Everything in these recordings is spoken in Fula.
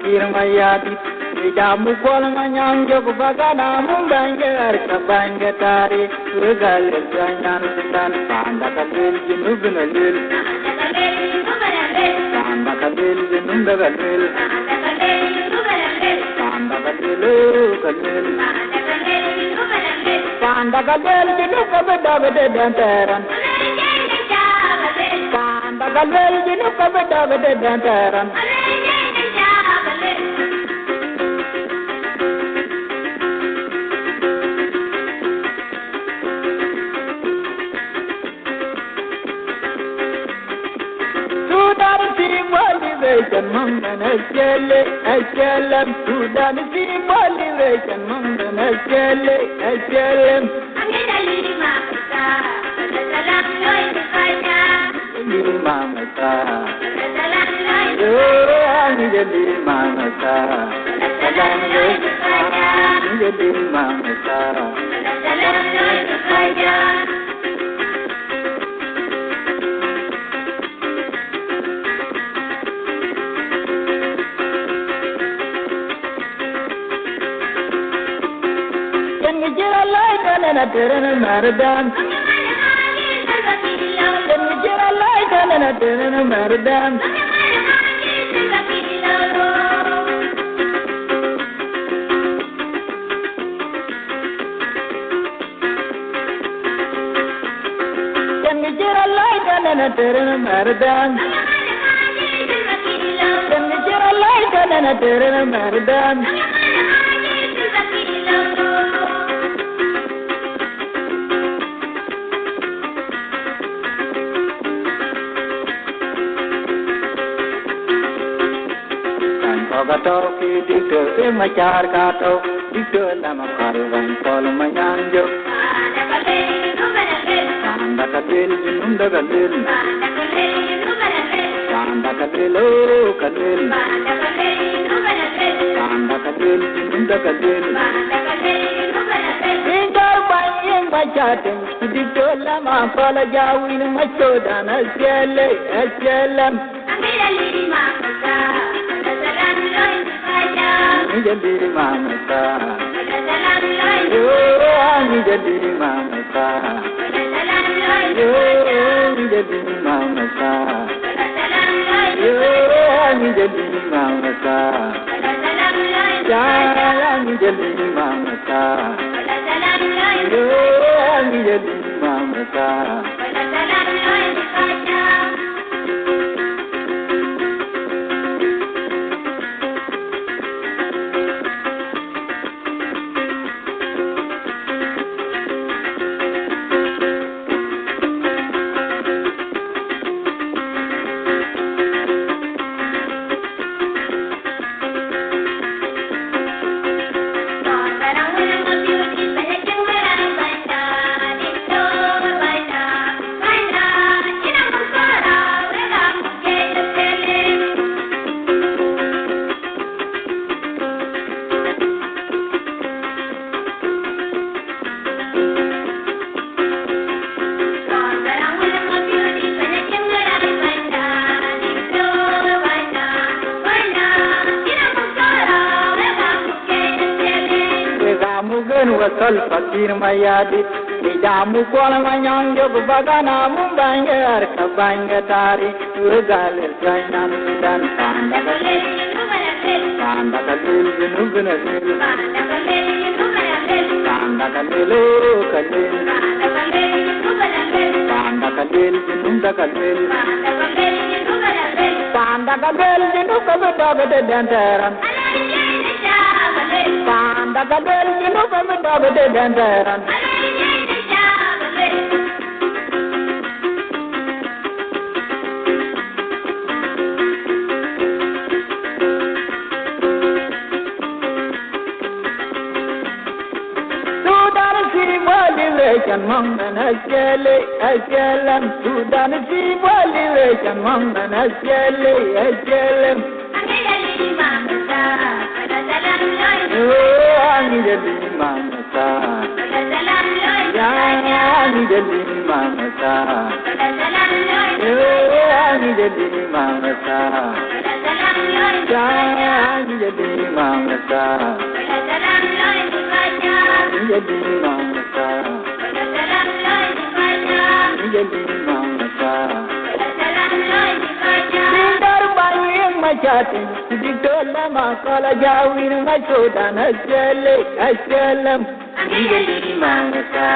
fakir mayadi jamu kol manyang jog bagana mumbangar kabanga tari regal jangan sudan panda kalil junub nalil panda kalil junub nalil panda kalil kalil panda kalil junub kabada dantaran panda kalil junub kabada dantaran Mangan SPLM Sudan Civilization Mangan SPLM Angida lima masa Salaam loy dikaya lima masa Salaam loy Angida lima masa Salaam loy dikaya Angida lima masa Salaam loy dikaya Ater Ater Gato ki dikto se machar gato dikto lama karwan kol manyanjo panda kalil junum dagalil panda kalil kalil panda kalil junum dagalil indar bayeng bachatem dikto lama kol jawin machodan SPLM jadi mamasa, yo jadi mamasa, yo jadi mamasa, yo jadi mamasa, jalan jadi mamasa, yo jadi mamasa. Wasal fakir mayadi jamu kol manyang jog bagana mumbangar kabanga tari regal jangan sudan panda kalil junub nalil panda kalil kalil panda kalil junub dagalil panda kalil junub kabada dantaran panda kalil junub kabada dantaran Mangan SPLM Sudan Civilization Mangan SPLM Angida lima masa Angida lima masa Angida lima masa Angida lima masa jadi mangsa jadi mangsa jadi mangsa Sindar bayang macam di dalam makala jawin macodan SPLM jadi mangsa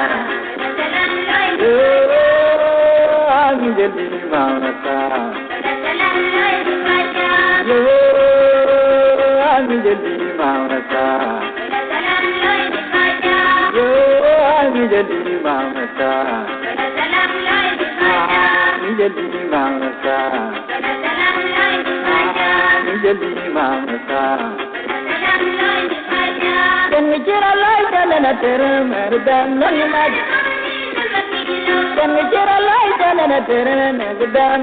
jadi mangsa jadi mangsa jadi mangsa jadi mangsa jadi mangsa dan bicara lain dalam termerdan nalimat dan bicara lain dalam termerdan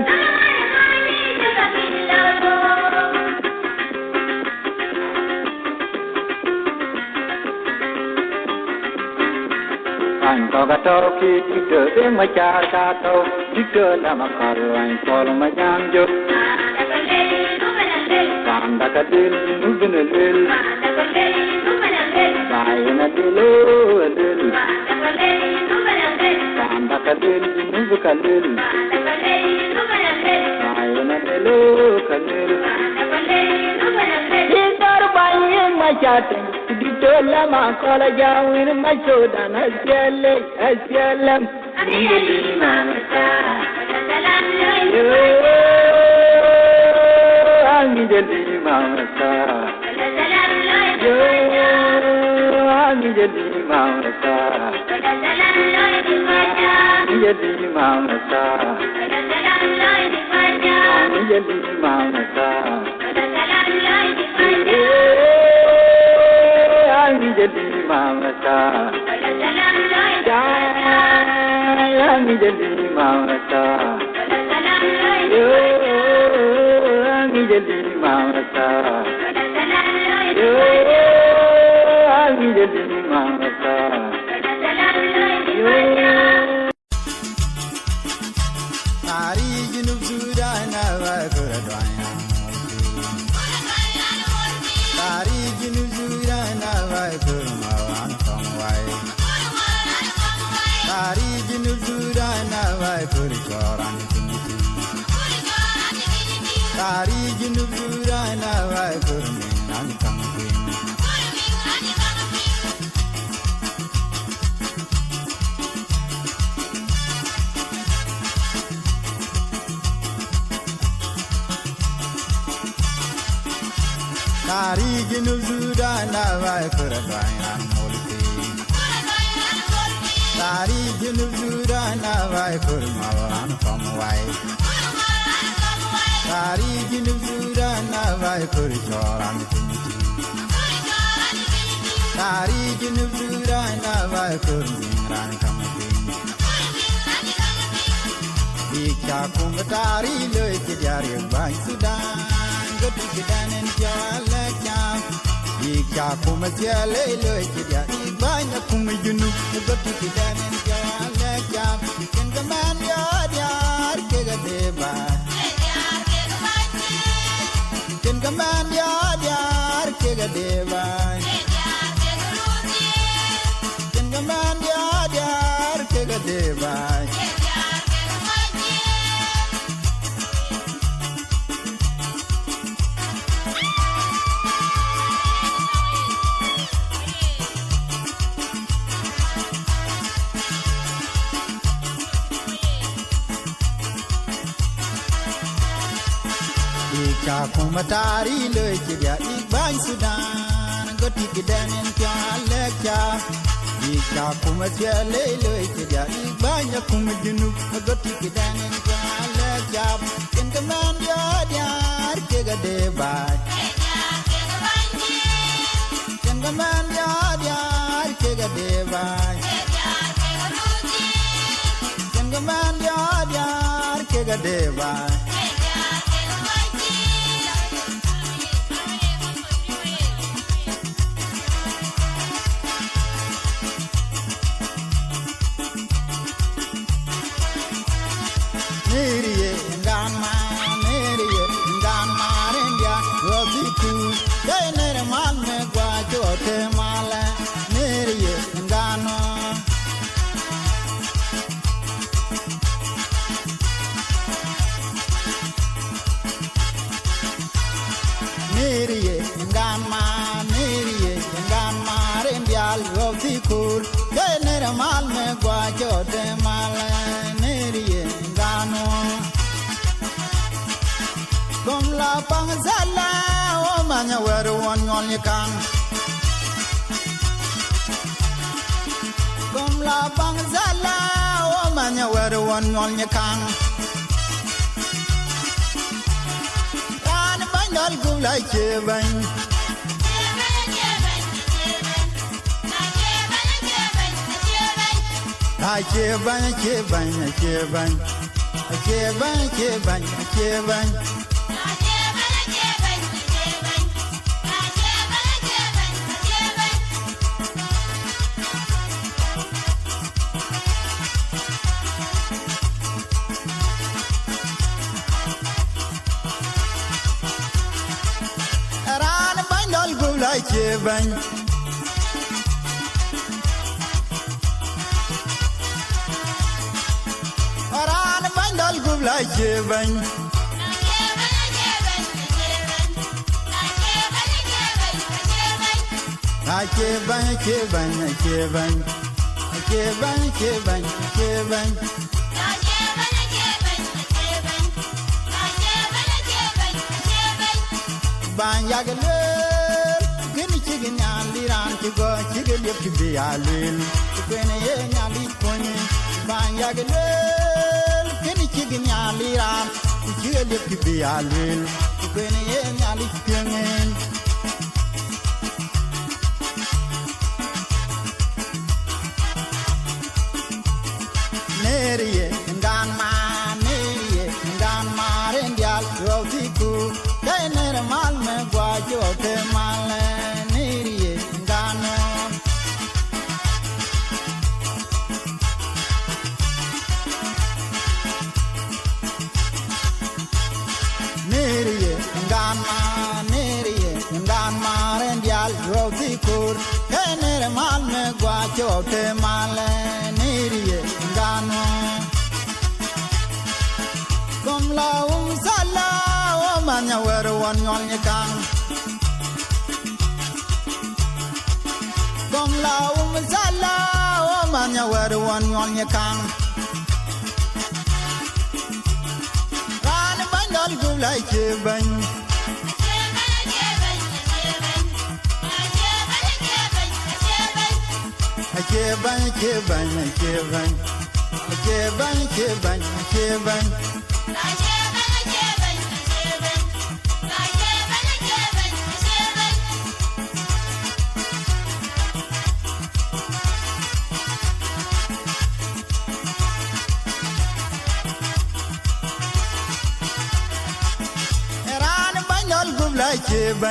Kau kita macam kata kita nama karuan kalau macam jok. Panda kadil nubenel, Baai nadilo adil. Panda kadil nubekalil, Baai nadilo kalil. Sindar bayang macam di dalam makala jawin macodan SPLM jadi mangsa jadi mangsa jadi mangsa jadi mangsa jadi mangsa jadi mangsa yang jadi mangsa yang jadi mangsa yang jadi mangsa Tari Junub Sudan awal keradanya Tari Junub Sudan awal kemawan kongwai Tari Junub Sudan awal kerjoran tinggi Tari Junub Sudan awal kermingan kangkin Tari Junub Sudan awal keradanya multi Tari Junub Sudan awal kemawan kongwai Tari Junub Sudan awal kerjoran tinggi Tari Junub Sudan awal kermingan kangkin Bika kumatari loy kejari Baai Sudan Gati kedanen jala jam Bika kumatari loy kejari Baai Junub Gati kedanen jala jam Ken kaman yar kegadeba Ken kaman yar kegadeba Ken kaman yar kegadeba Bika kumatari loy kejari Baai Sudan Gati kedanen jala jam Bika kumatari loy kejari Baai Junub Gati kedanen jala jam Ken kaman yar kegadeba Ken kaman yar kegadeba Ken kaman yar kegadeba roti cool kenere mal me gwa jote mal nerie ngano kom la pang zala o manya weru won nyol kan kom la pang zala o manya weru won nyol kan ran bandal gulai cheban Acheban, acheban, acheban, acheban, acheban, acheban. Raan bandal gulai acheban. Like Jieng Man Yagalel, Gimmy Chicken and Liran to go, Chicken to be a lil, when a young pony, Ban Yagalel, Gimmy Chicken and Liran, Chicken to be a lil, when a young pony. Nerie, Ganma, Nerie, Ganma, and Dhiel, Rotiku, Kainer Malme, Guajo, Mal, Nerie, Gano. Nerie, Ganma, Nerie, Ganma, and Dhiel, Rotiku, Kainer Malme, Guajo, Mal, Nerie, Gano. Kom la sala o manya weru won nyol kan kom la sala o manya weru won nyol kan ran bandal gulai cheban cheban cheban cheban cheban cheban cheban like Jieng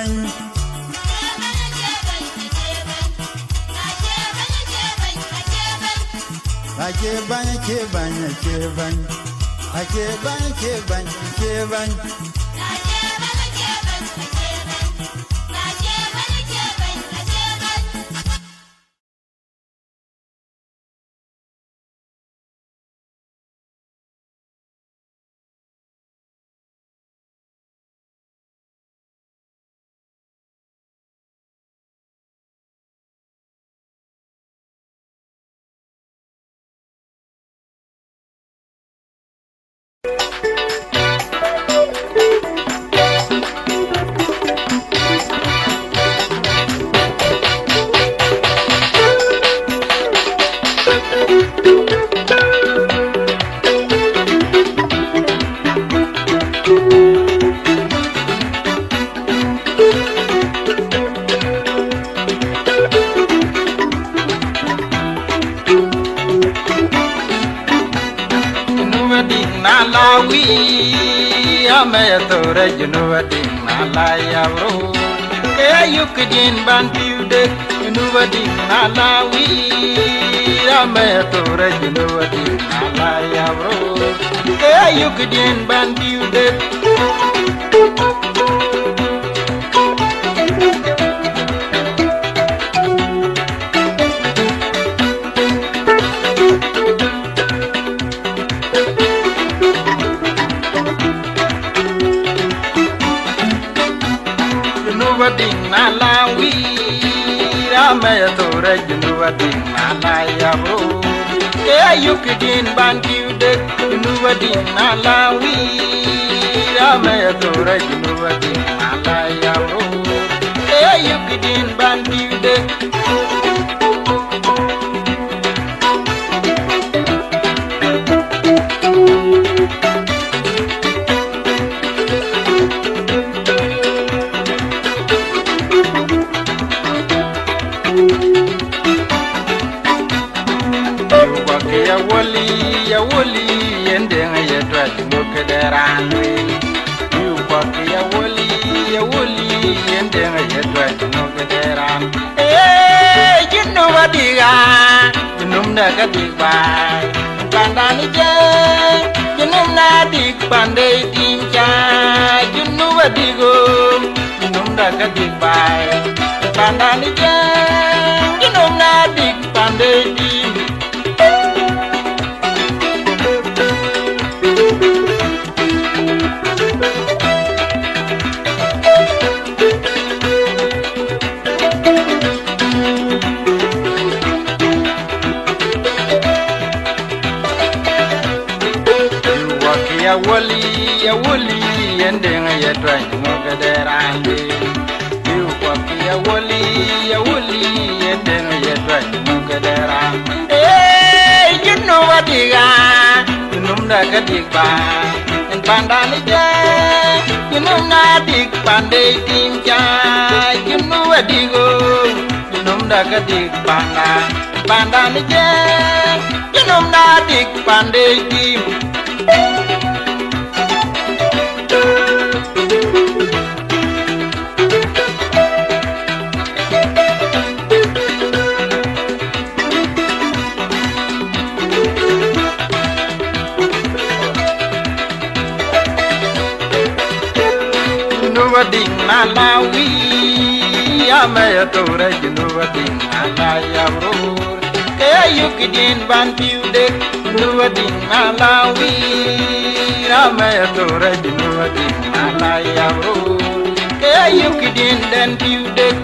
Ater Ater Junub Adiik Malayawro Yukjin Bantude Junub Adiik Malawi Ater Ater Junub Adiik Malayawro Yukjin Bantude Malawi, Ater Ater Junub Adiik malaya bro yukidin ban kiudek Junub Adiik malawi Abyei Abyei Junub Adiik malaya bro yukidin ban kiudek ya woli yende ya twat boke deran yu pak ya woli yende ya twat boke deran Junub Adiik Junub na kadik bai pandani je Junub na dik pandai tinja Junub Adiik Junub na kadik bai pandani je Junub na dik pandai tinja ya woli yende ya twai moga derande yu kwaki ya woli yende ya twai moga derande Junub Adiik Junub na kadik ba en pandani je Junub na dik pandai tinja Junub Adiik Junub na kadik banga pandani je Junub na dik pandai tim Adiik malawi Abyei Abyei Junub Adiik malaya bro yukidin ban piudek Junub Adiik malawi Abyei Abyei Junub Adiik malaya bro yukidin dan piudek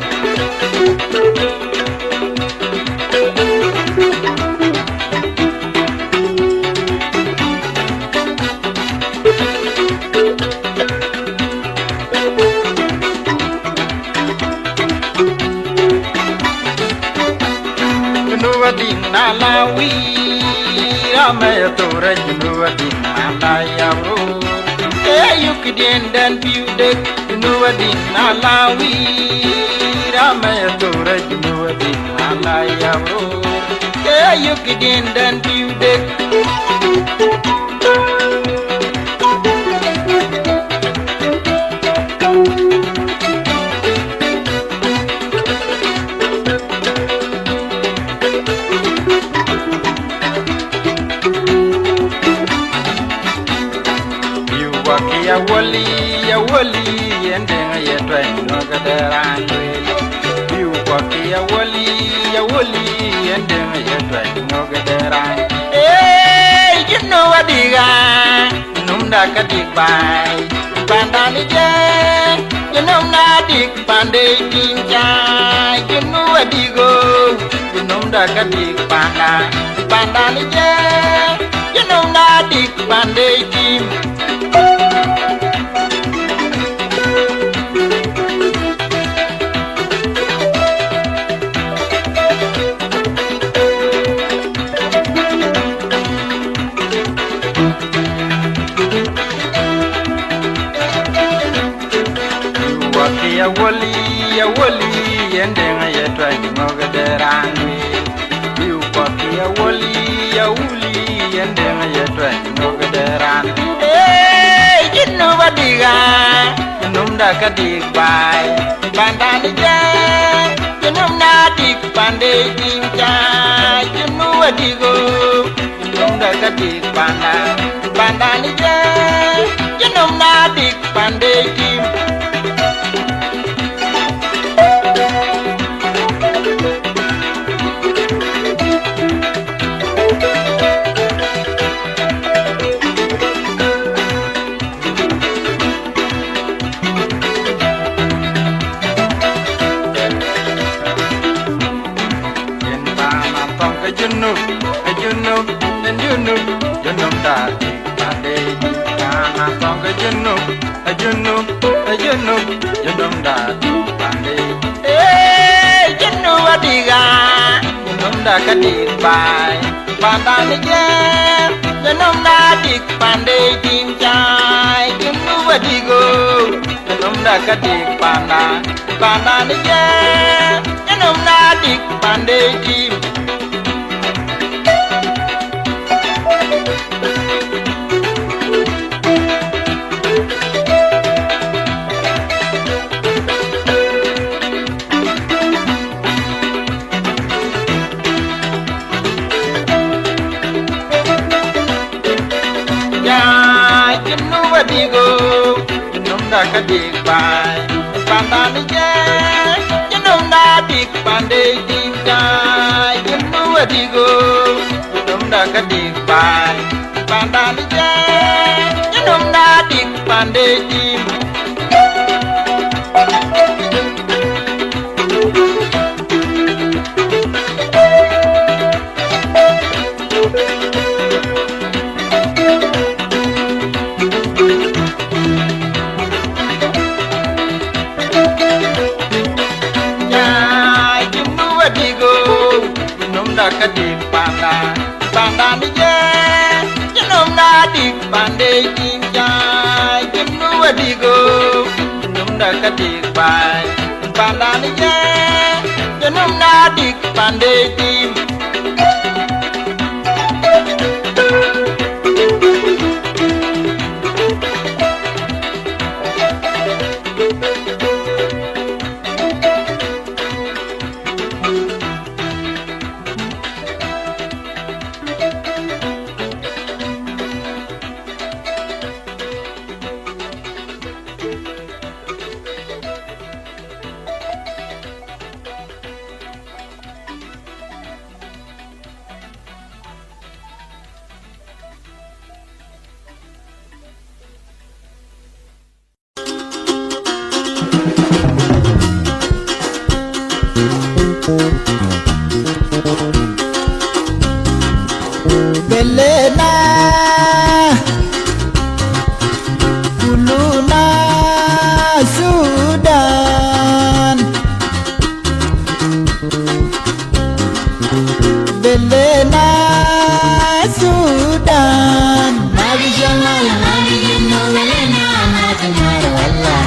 Junub Adiik malawi Abyei Abyei Junub Adiik malaya bro yukidin dan piudek Junub Adiik malawi Abyei Abyei Junub Adiik malaya bro yukidin dan piudek ya woli yende ya twai moga derande yu kwaki ya woli yende ya twai moga derande Junub Adiik Junub na kadik bai pandani je Junub na dik pandai tinja Junub Adiik Junub na kadik pandani je Junub na dik pandai tim ya woli yende ya twai moga derande yu kwaki ya woli yende ya twai moga derande Junub Adiik Junub na kadik bai pandani je Junub na dik pandai tinja Junub Adiik Junub na kadik pandani je Junub na dik pandai tim Junub Junub Junub Junub Dati Pande Kana Song Junub Junub Junub Junub Dati Pande Junub Adiga Junub Dakadik Baai Pandani Jem Junub Adiik Pande Jinjai Junub Adigo Junub Dakadik Pandani Jem Junub Adiik Pande Jim Kadik Baai Pandani Jem Junub Adiik Pande Jinjai Junub Adigo Junub Kadik Baai Pandani Jem Junub Adiik Pande Jim Kadik Pandani Jem Junub Adiik Pande Jinjai Junub Adigo Junub Kadik Baai Pandani Jem Junub Adiik Pande Jim Beledna Kuluna Sudan Beledna Sudan Nabi Jamal Nabi Jinno Beledna Matumar Wallah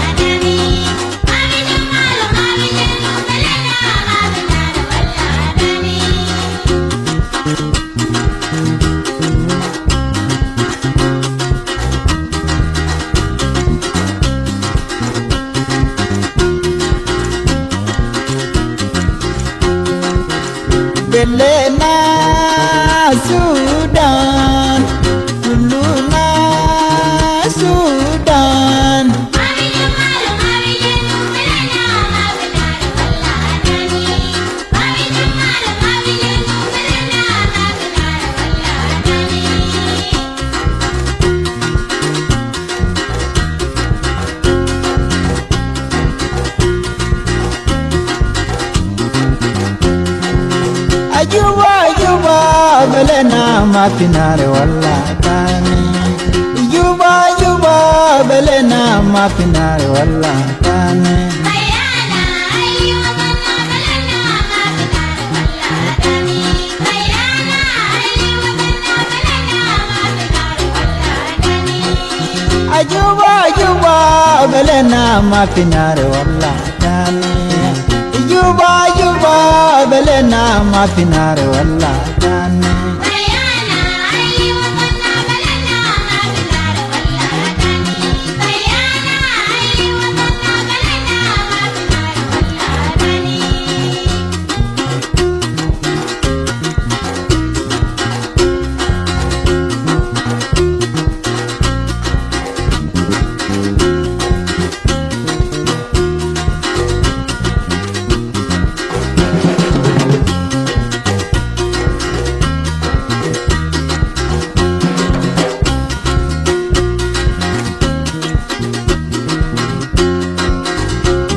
Beledna Sudan Kuluna Sudan Ajuba Beledna Mafinare Wallah Tani Juba Beledna Mafinare Wallah Tani Ajuba Beledna Mafinare Wallah Tani Juba Beledna Mafinare Wallah Tani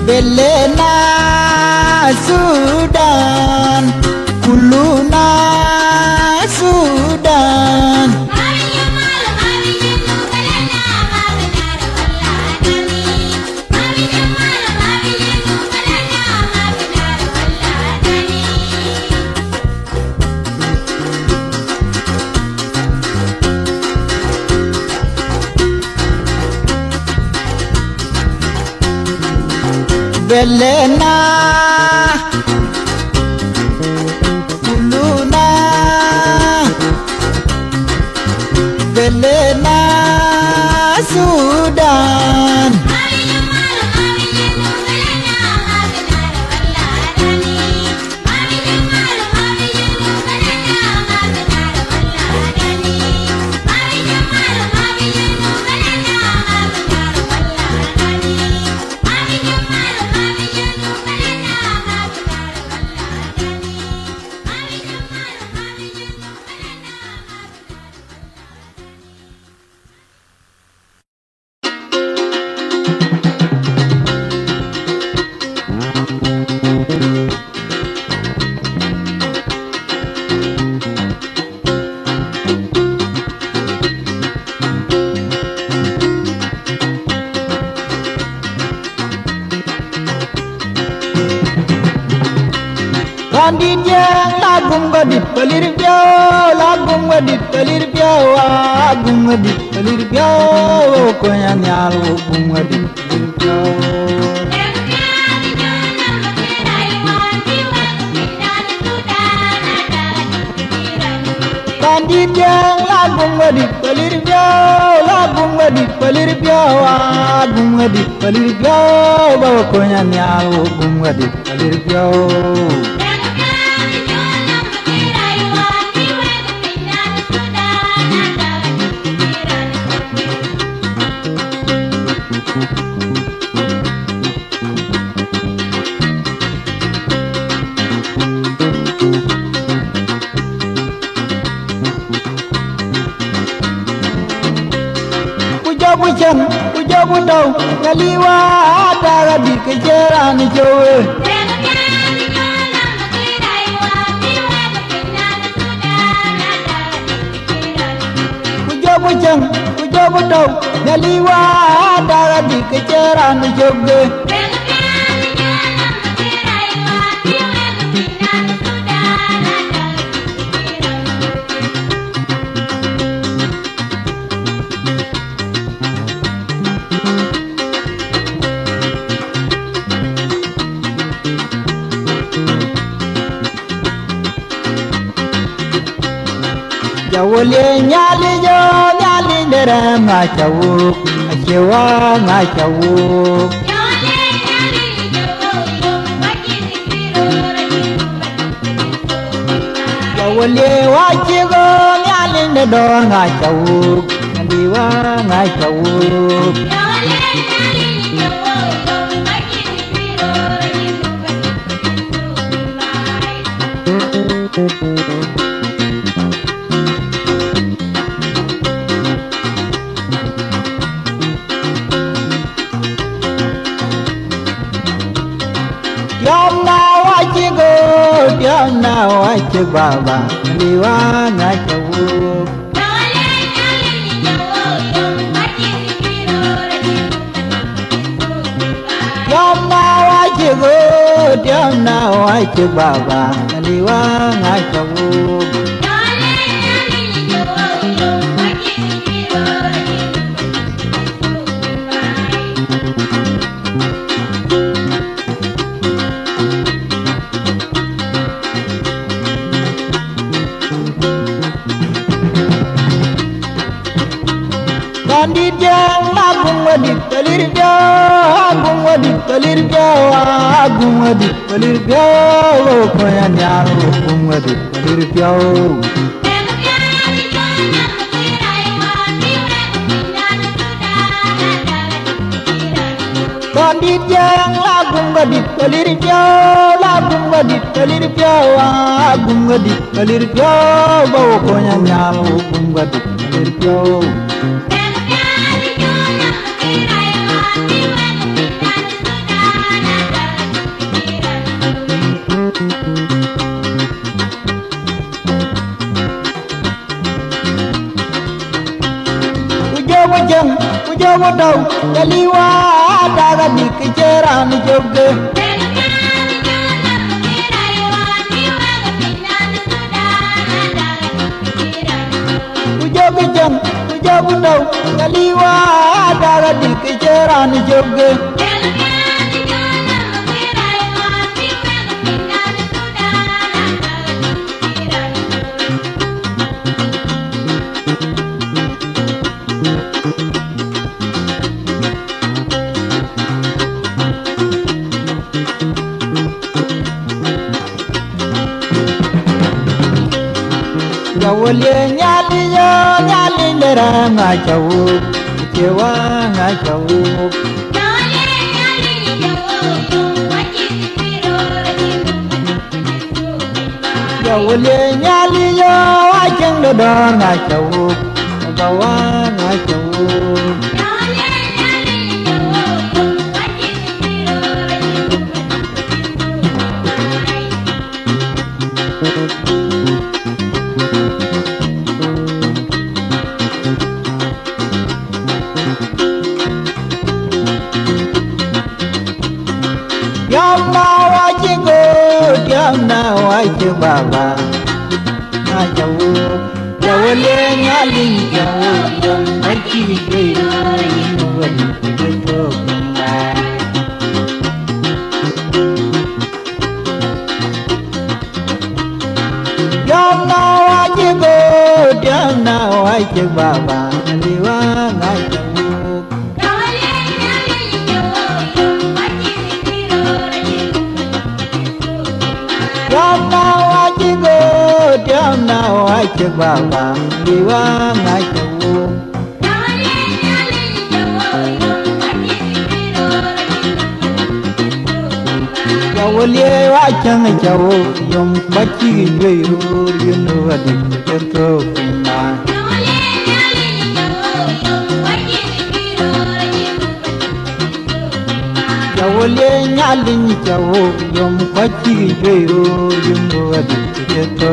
Beledna Sudan Kuluna Beledna Kuluna Beledna Sudan Bandit yang lagung gadit pelir piau, lagung gadit pelir piau, lagung gadit pelir piau, konya Nhial lagung gadit pelir piau. Bandit yang lagung gadit pelir piau, lagung gadit pelir piau, lagung gadit pelir piau, konya Nhial lagung gadit pelir piau. Puja budau kaliwa daga di kejaran jowe. Puja budau kaliwa daga di kejaran jowe. Wuok Nhialic dere ngacawuk, acewa ngacawuk. Wuok wacigo Nhialic dere ngacawuk, ngaliwa ngacawuk. Yamna wajib baba liwa ngacawuk. Yamna wajib baba liwa ngacawuk. Bandit yang lagung wadit pelir piau, agung wadit pelir piau, agung wadit pelir piau, konya Nhial agung wadit pelir piau. Bandit yang lagung wadit pelir piau, lagung wadit pelir piau, agung wadit pelir piau, konya Nhial agung wadit pelir piau. Puja budau kaliwa daga di kejaran jowe. Puja budau kaliwa daga di kejaran jowe. Jawole nyali yo nyali ndera ngajawu Jewa ngajawu Jawole nyali yo ajeng dodo ngajawu Bawa ngajawu Now I do Baba, I do. Jawale nyali jawu, I keep it. Now I go down now I do Baba, and I do. Now I check Baba, Liwa, I do. Jawale, I can't go, young Bachi, you know what it is. Jawale, Nyalin, young Bachi, you know what it is.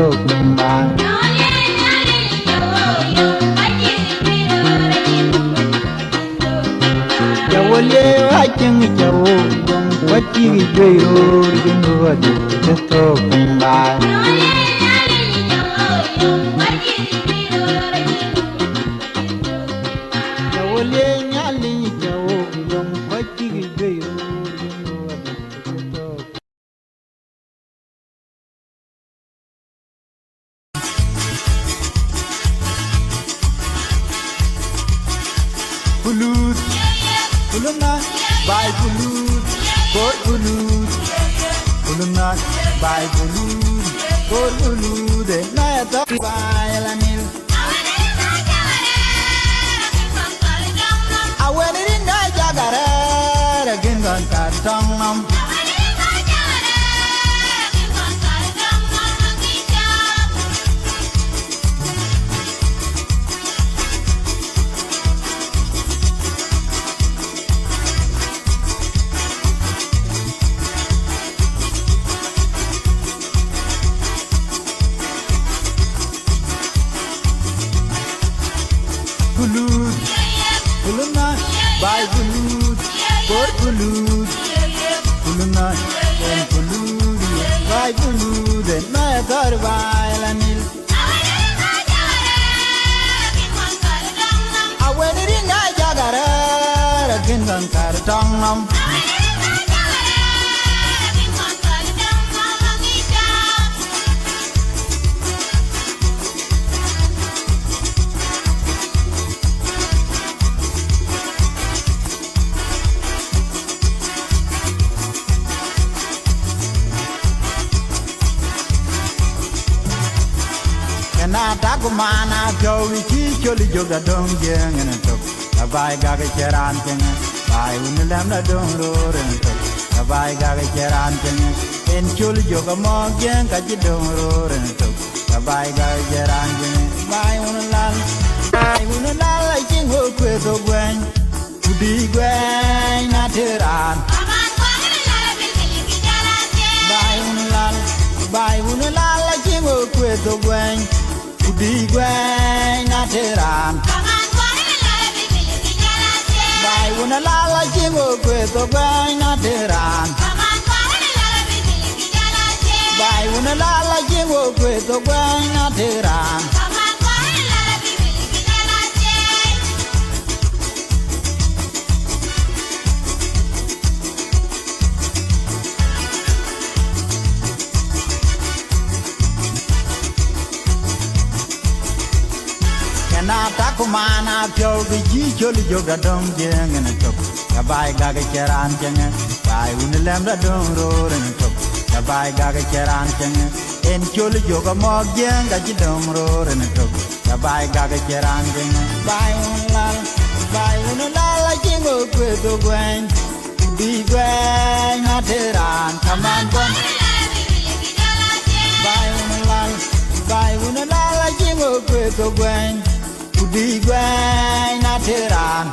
Jawale, I can't go, what you do, you know what it's talking about. Jawale, Nyali, what you do, you know what it's talking. Pulut, puluna, Baai pulut, kor pulut, puluna, Baai pulut, kor pulut, na ta Baai lanil. Awen ringa jagara, gingon kartong nam. Pulut, puluna, Baai pulut, kor pulut, puluna, kor pulut, Baai pulut, na tar Baai lanil. Awen ringa jagara, gingon kartong nam. Na takumana kyo chi choli joga dong jeng en tok Abyei ga ke cheran teng Baai unelam na dong ro ren tok Abyei ga ke cheran teng en choli joga mo jeng ka ji dong ro ren tok Abyei ga ke cheran teng Baai unelal ai jing ho kwe to gwen Udi gwen na teran Baai unelal ai jing ho kwe to gwen Udi gwen na teran Baai unelal ai jing ho kwe to gwen na teran Baai unelal ai jing ho kwe to gwen na teran Na takumana pyo gi choli joga dong jeng en tok Abyei ga ke cheran jeng Baai unelem da dong ro en tok Abyei ga ke cheran jeng en chul joga mog jeng ga jidom rore ne to ya bai ga ga cheran ding bai un la jingo kwe to gwen di gwen na teran kaman kon bai un la jingo kwe to gwen di gwen na teran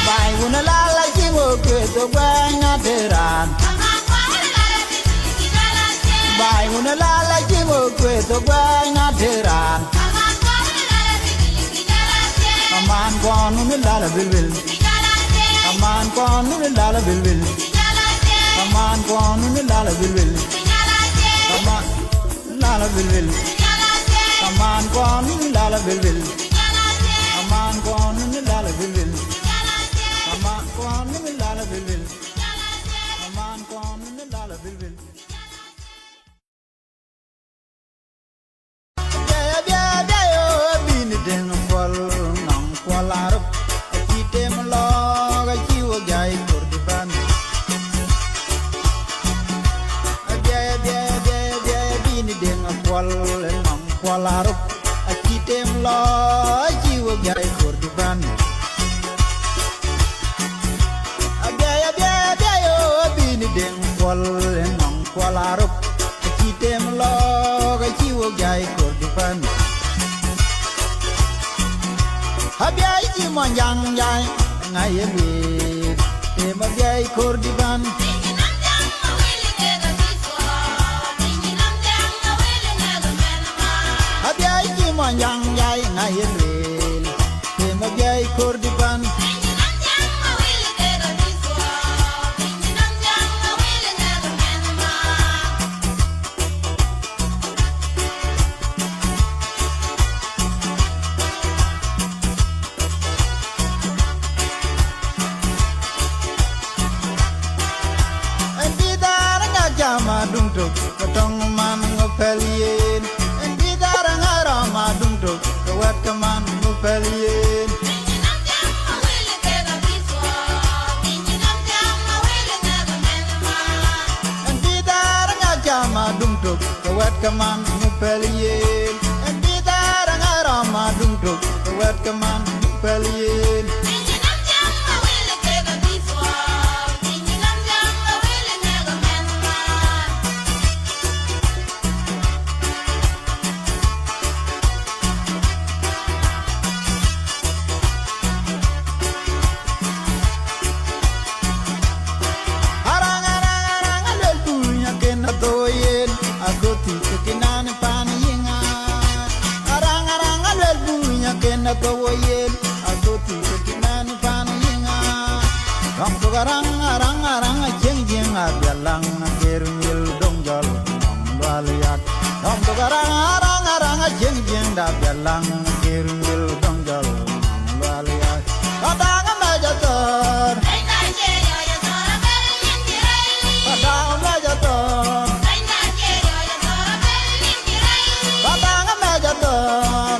bai un la jingo kwe to gwen na teran bai un la jingo kwe to gwen na teran aman kon un la bilbil aman kon un la bilbil aman kon un la bilbil aman la bilbil aman kon un la bilbil aman kon un la bilbil aman kon un la bilbil aman kon un la bilbil Laruk akitem lo jiwa gai korban Abyei yo bini deng kwal nong kwalaruk akitem lo jiwa gai korban Abyei ji monjang jai ngai bi tem abyei korban Abyei ji monjang jai ngai rel tem abyei korban Endidar ngajama dung tuk katong man ngopelien Madung tok kawat kaman mupelien Endidar ngaja madung tok kawat kaman mupelien Endidar ngara madung tok kawat kaman mupelien Kawayen aku tiga kinan pan yinga Dong tu garang jeng abelang gerungil dongjol waliat Dong tu garang jeng dabelang gerungil dongjol waliat Kadang majator Kadang majator Kadang majator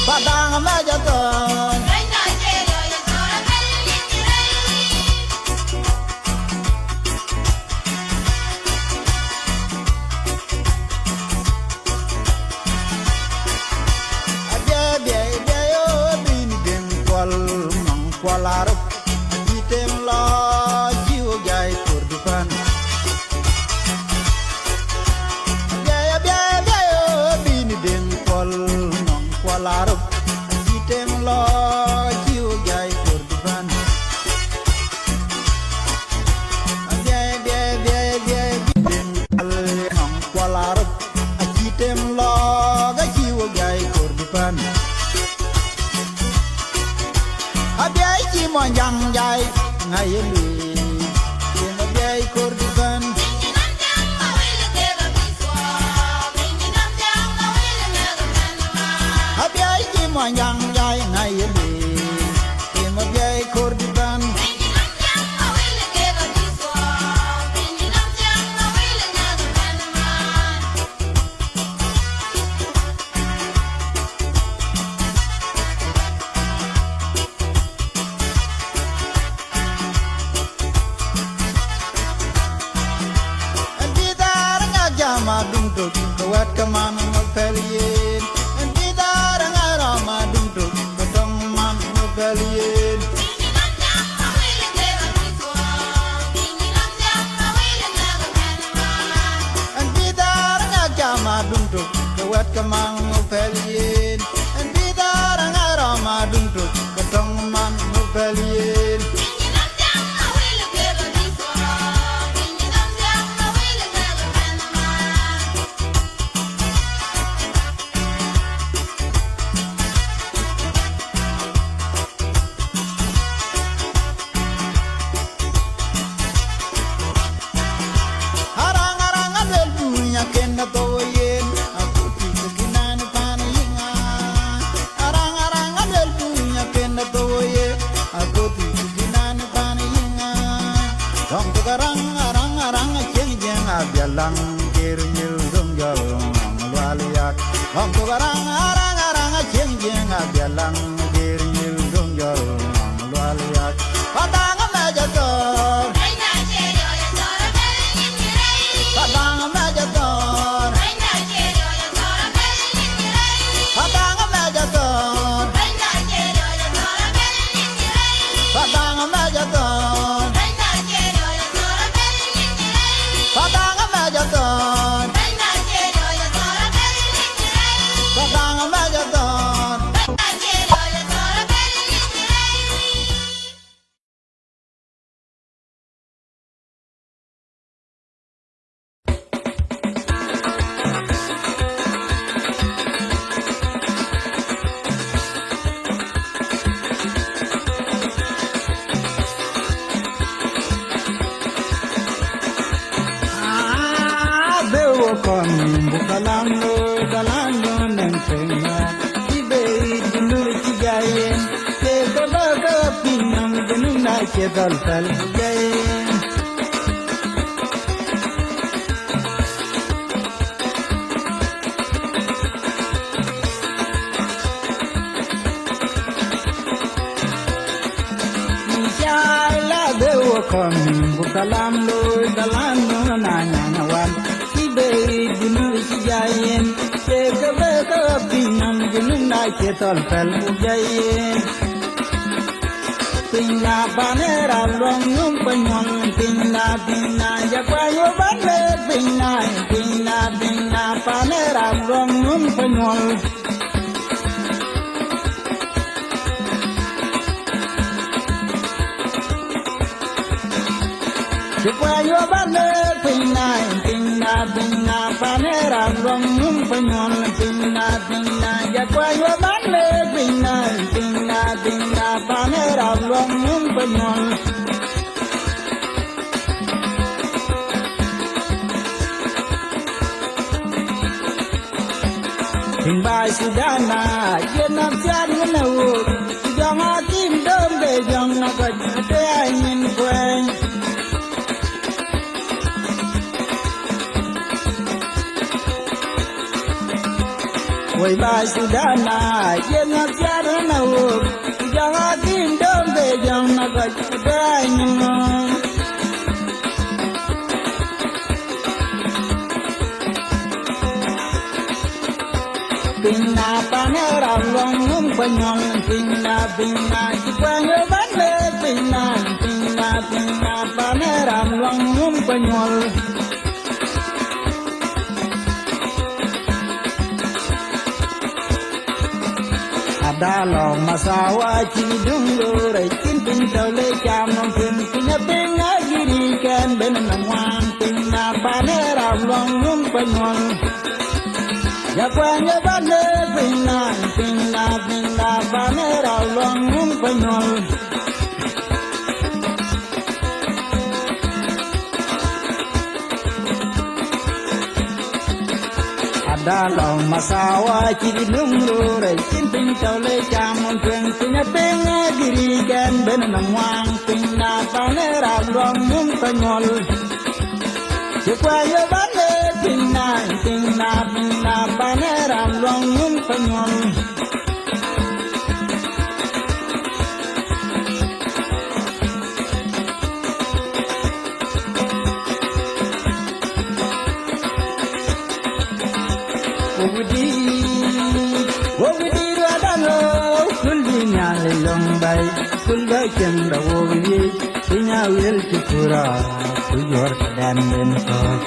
Padang majaton Abyei yo bini deng kwal mang kwalaruk Akitem lo jiwa gai korban Abyei yo bini deng kwal mang kwalaruk Akitem lo jiwa gai korban Abyei deng kwal mang kwalaruk Akitem lo jiwa gai korban Abyei ji monjang jai ngai lu Yen abyei korban Abyei ji monjang jai ngai lu Yen abyei korban tuk kawat kaman ngapelien en bidar ngara madum tuk katong man ngapelien en bidar ngama dum tuk kawat kaman ngapelien en bidar ngara madum tuk katong man ngapelien Lang kir nyil dong jol lualiak Hong tu garang arang jeng jeng abialang kir nyil dong jol lualiak Padang mejator Padang mejator Padang mejator Padang mejator Bukalando nentena Abyei Junub Jieng Tekabaga pinang Benuna Kedal Tal Jieng Inshallah dewa kami bukalando nanyangawan Abyei Junub Jieng Tekabaga pinang Benuna Kedal Tal Jieng Pinyda Pinyda long nung panyong Pinyda Pinyda yakwayo bane Pinyda Pinyda Pinyda long nung panyong yakwayo bane Pinyda Pinyda Pinyda long nung panyong Pinyda Pinyda yakwayo bane Pinyda Pinyda Pinyda long nung panyong Baai Sudanda Jenab Sian Menawuk Jong Hakim Dombe Jong Nakaj Teayin Kwen Wai Baai Sudanda Jenab Sian Menawuk Jong Hakim Dombe Jong Nakaj Teayin Kwen Pinyda Pinyda long nung panyong Pinyda Pinyda yakwayo bane Pinyda Pinyda Pinyda long nung panyong Adalong masawa chidung lore Kintin tole cham nong Pinyda Pinyda girikan Beledna Junub Pinyda Pinyda long nung panyong yakwayo bane Pinyda Pinyda Pinyda long nung panyong Adalong masawa chidung lore Kintin tole cham nong Pinyda Pinyda girikan Beledna Junub Pinyda Pinyda long nung panyong yakwayo bane Pinyda Pinyda Pinyda long nung panyong Wogudi Radano, Kulbi Nhial Lombai, Kulga Chenda Wogi, Pinya will Chipura, to your damn cause.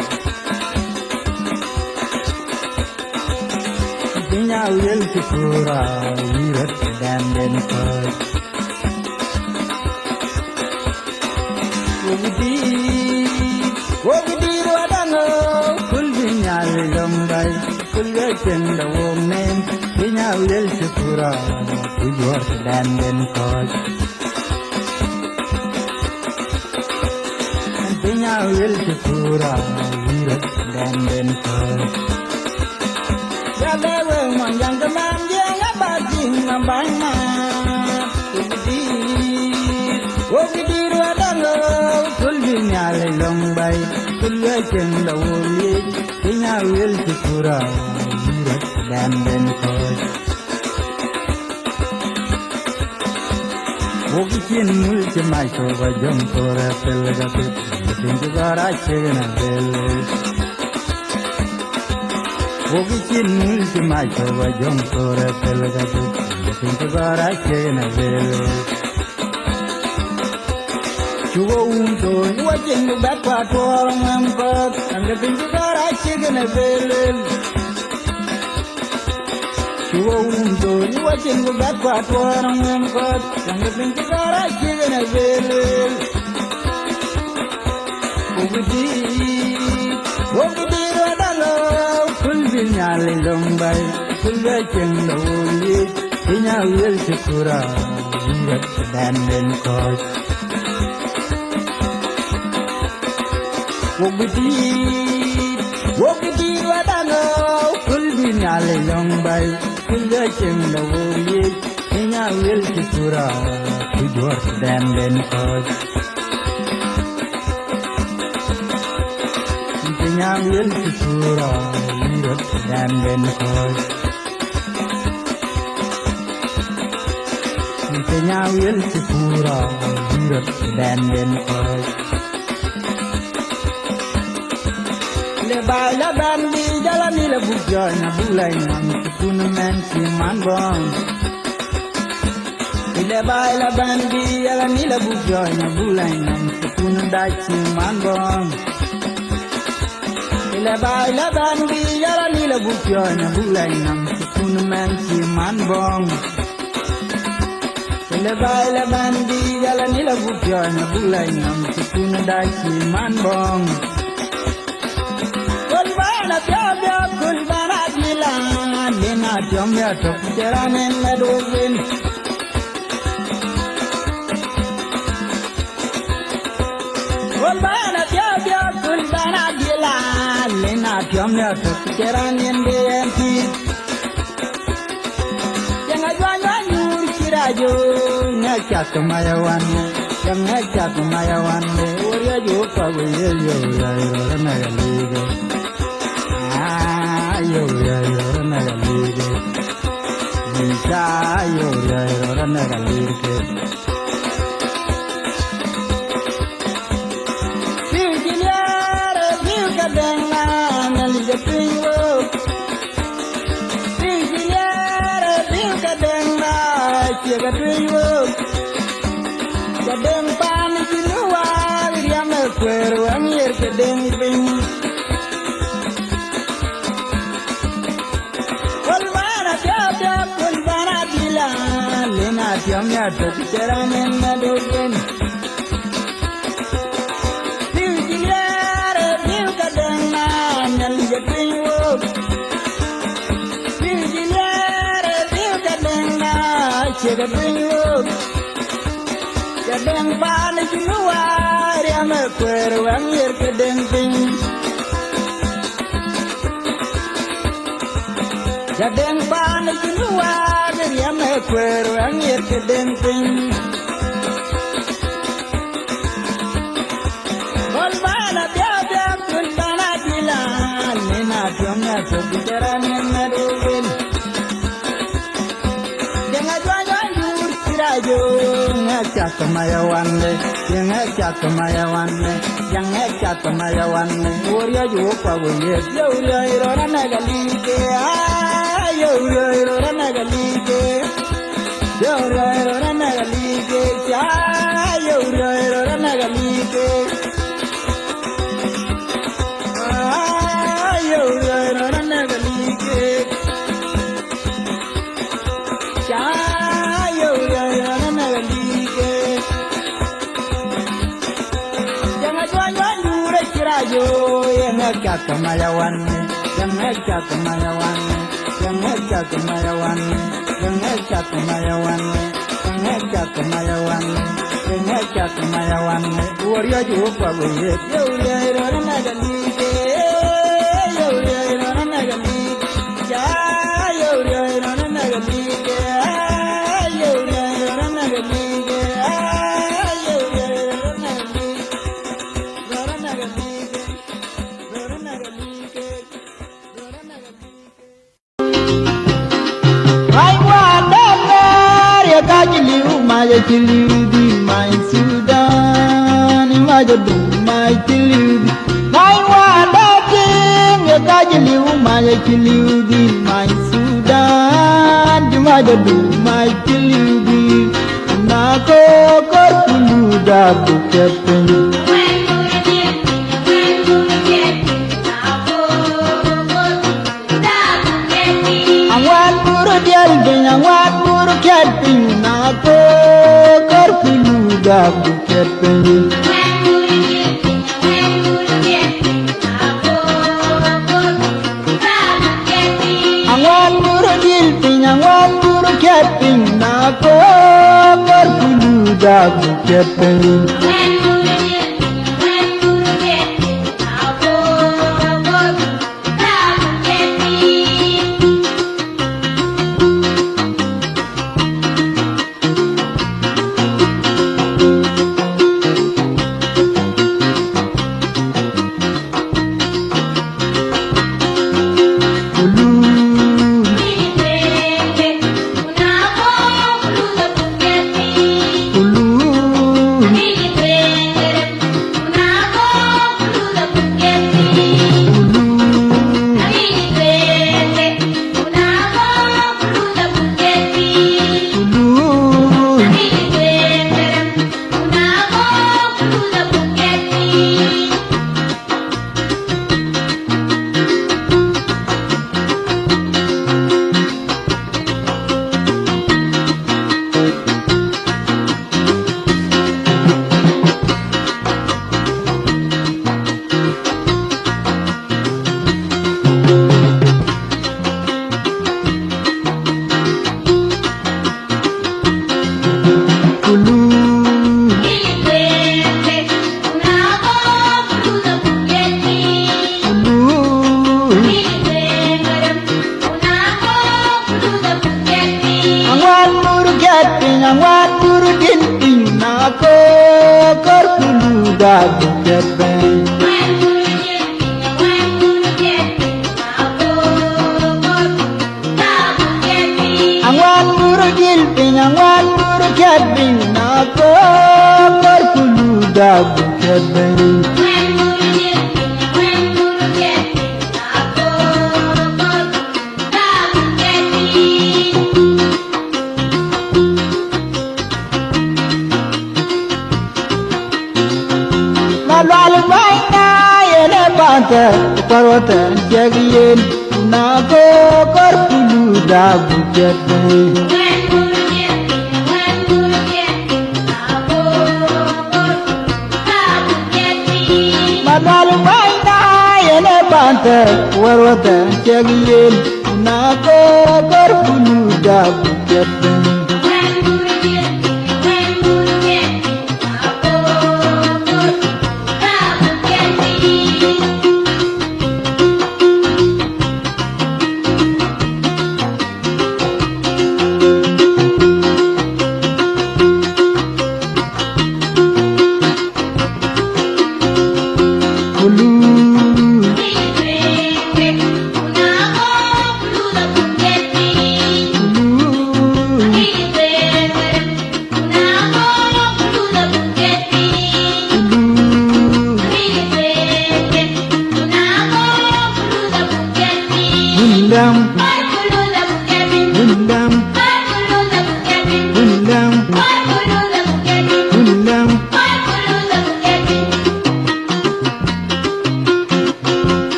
Pinya will Chipura, you're damn cause. Wogudi Radano, Kulbi Nhial Lombai, Kulga Chenda Wogi, Pinya will Chipura, to your damn cause. Pinya will Chipura, you're damn cause. Yabe man younger man, young about him, Mambana. Wogidi Radano, Kulbi Nhial Lombai, Kulga Chenda Wogi, Pinya will Chipura, you're damn cause. Wogichin multimato, but jump for a pelagate, the thing is our chicken and bells. Wogichin multimato, but jump for a pelagate, the thing is our chicken and bells. You won't go watching the back part for a member, and the thing is our chicken and bells. You won't go watching the back part for a member, and the thing is our chicken and bells. Wogidi Radano, Kulbi Nhial Lombai, Kulga Chenda Wogi, Pinya will Chipura, you're damn cause. Wogidi Radano, Kulbi Nhial Lombai, Kulga Chenda Wogi, Pinya will Chipura, you're damn cause. Pinya will Chipura, you're damn cause. Pinya will Chipura, you're damn cause. Le baila bandi, jalani le bujana, bulay nam, tukuna man, man bon. Le baila bandi, jalani le bujana, bulay nam, tukuna dachi, man bon. Le baila bandi, jalani le bujana, bulay nam, tukuna man, man bon. Le baila bandi, jalani le bujana, bulay nam, tukuna dachi, man bon. Kulbana Dhiel, Lena Jomya Tokjaran and Medovin. Kulbana Dhiel, Lena Jomya Tokjaran and DMP. Yangajuana Kirajo, Nakamayawan, Yanakamayawan, Warrior Joka will you, you're another lady. You're another lady. You got them and the pingo. You got them, you got pingo. The damn pan is in the wild, I'm a queer 1 year, the damn thing. Lena Jomya Tokjaran and Medovin. You got them and the pingo. You got them, you got pingo. The damn pan is in the wild, I'm a queer 1 year, the damn thing. The damn pan is in the wild, I'm a queer 1 year, the damn thing. Kulbana Dhiel, Lena Jomya Tokjaran and Medovin. Yangajuana Kirajo, Chakamayawane, Yang Chakamayawane, Yang Chakamayawane, Warrior Yopa, Yoria, Nagalite, Yoria, Nagalite, Yoria, Nagalite, Yoria, Nagalite, Yoria, Nagalite. Chakamayawane, Yang Chakamayawane, Yang Chakamayawane, Yang Chakamayawane, Yang Chakamayawane, Yang Chakamayawane, Warrior Yopa, Yoria, Nagalite, Yoria, Nagalite, Yoria, Nagalite, Yoria, Nagalite. Maja chiludi my Sudan, Maja do my chiludi. My wanda king, ya kajili Maja chiludi my Sudan, Maja do my chiludi. Nako Khorfulus da bukepen. Angwan buru Dhiel bin, angwan buru ketpin. Nako Khorfulus da bukepen. Angwan buru Dhiel bin, angwan buru ketpin. Nako Khorfulus da bukepen. Angwan buru Dhiel bin, angwan buru ketpin. Nako Khorfulus da bukepen. Parwata jagiyen nako Khorfulus da bukepen. Madalu baina yene banta parwata jagiyen nako Khorfulus da bukepen.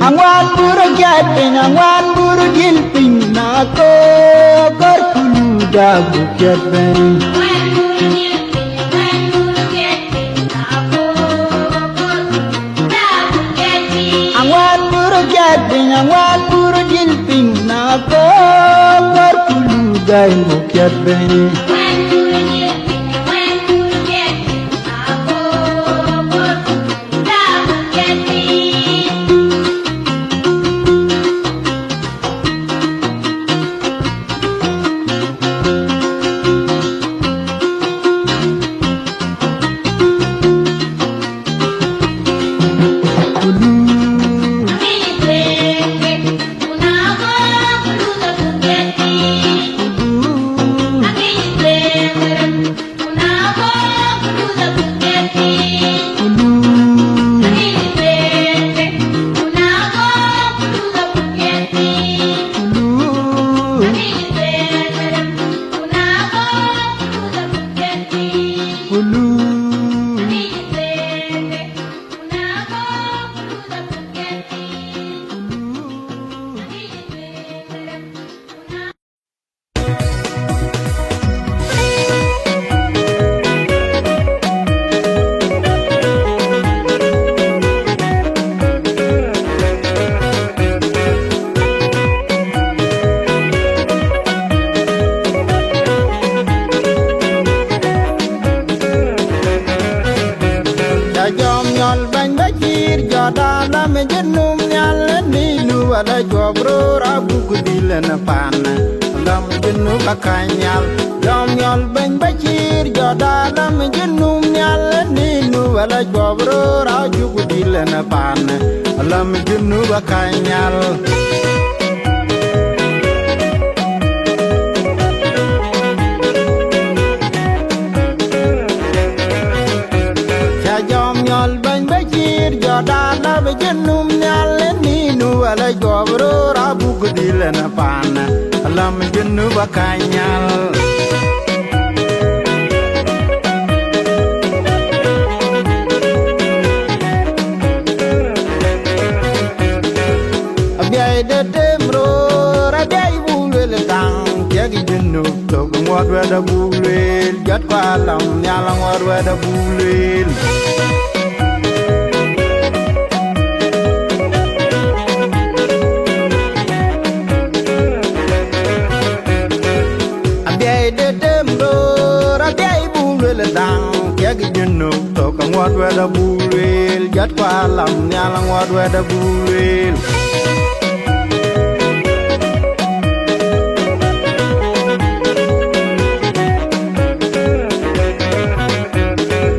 Angwan buru Piny, angwan buru Dhiel Piny na ko Khorfulus da buket Piny. Angwan buru Piny, angwan buru Dhiel Piny na ko Khorfulus da buket Piny. Junub Nhial nilu ala jobro rabu kudile na pana lam Junub Akac Nhial jom Nhial ben bachir joda lam Junub Nhial nilu ala jobro rabu kudile na pana lam Junub Akac Nhial. Jodana be Junub Nhial nilu ala jobro rabu kudile na pana lam Junub Akac Nhial. Abyei temro abyei bulel tang jagi Junub to ngwat weda bulel jat kwalam Nhial ngwat weda bulel. Jagi Junub to ngwat weda bulel jat kwalam Nhial ngwat weda bulel.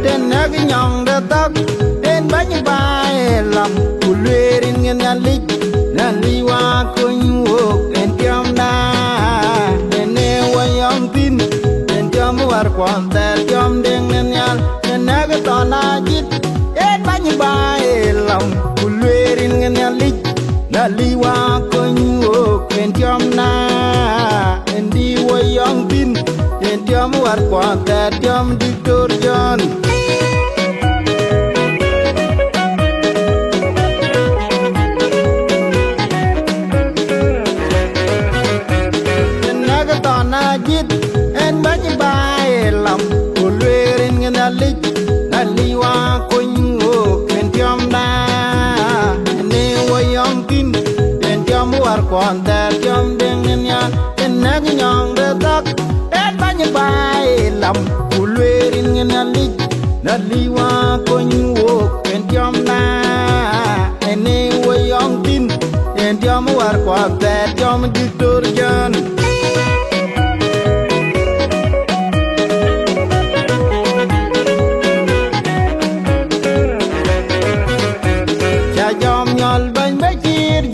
Den nag nyong de tak den bany Baai lam kulwerin Nhialic na liwa kun wuok en tiam na ene wayam tin en tiam war kwantel tiam deng Nhial nag tona jit en bany Baai lam kulwerin Nhialic na liwa kun wuok en tiam na en di wayam tin en tiam war kwantel tiam Dr. John. Jit en bany Baai lam kulwerin Nhialic na liwa kun wuok en tiam na ne wayam tin en tiam war kwantel tiam deng Nhial en nag nyong de tak en bany Baai lam kulwerin Nhialic na liwa kun wuok en tiam na ne wayam tin en tiam war kwantel tiam Dr. John.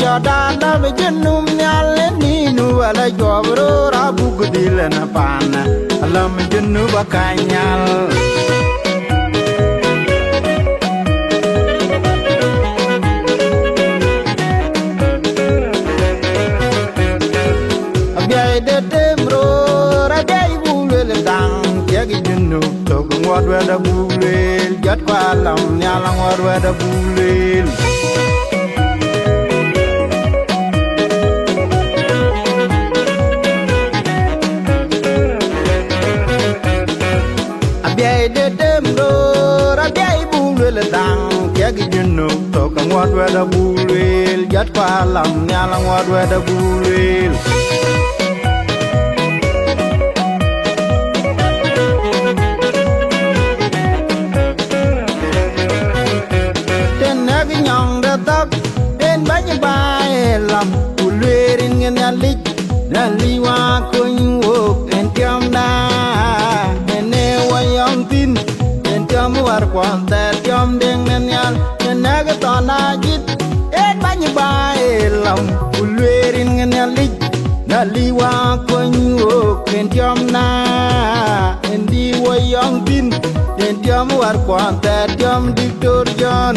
Jodana be Junub Nhial nilu ala jobro Beledna pana Alem Junub Akac Nhial Abyei Demro Abyei Bulel Dang Tiagi Junub Tok Ngwat Weda Bulel Jat Kwalam Nhial Ngwat Weda Bulel Abyei Demro Abyei Bulel Dang Tiagi Junub Tok Ngwat Weda Bulel Jat Kwalam Nhial Ngwat Weda Bulel Baai lam ulwerin Nhialic Naliwa kuny wuok en tiom da Ene wayong tin en tiom war kwan ter tiom ding Nhial Nenega tona jit en baai lam ulwerin Nhialic Naliwa kuny wuok en tiom da Endi wayong tin en tiom war kwan ter tiom Diktor John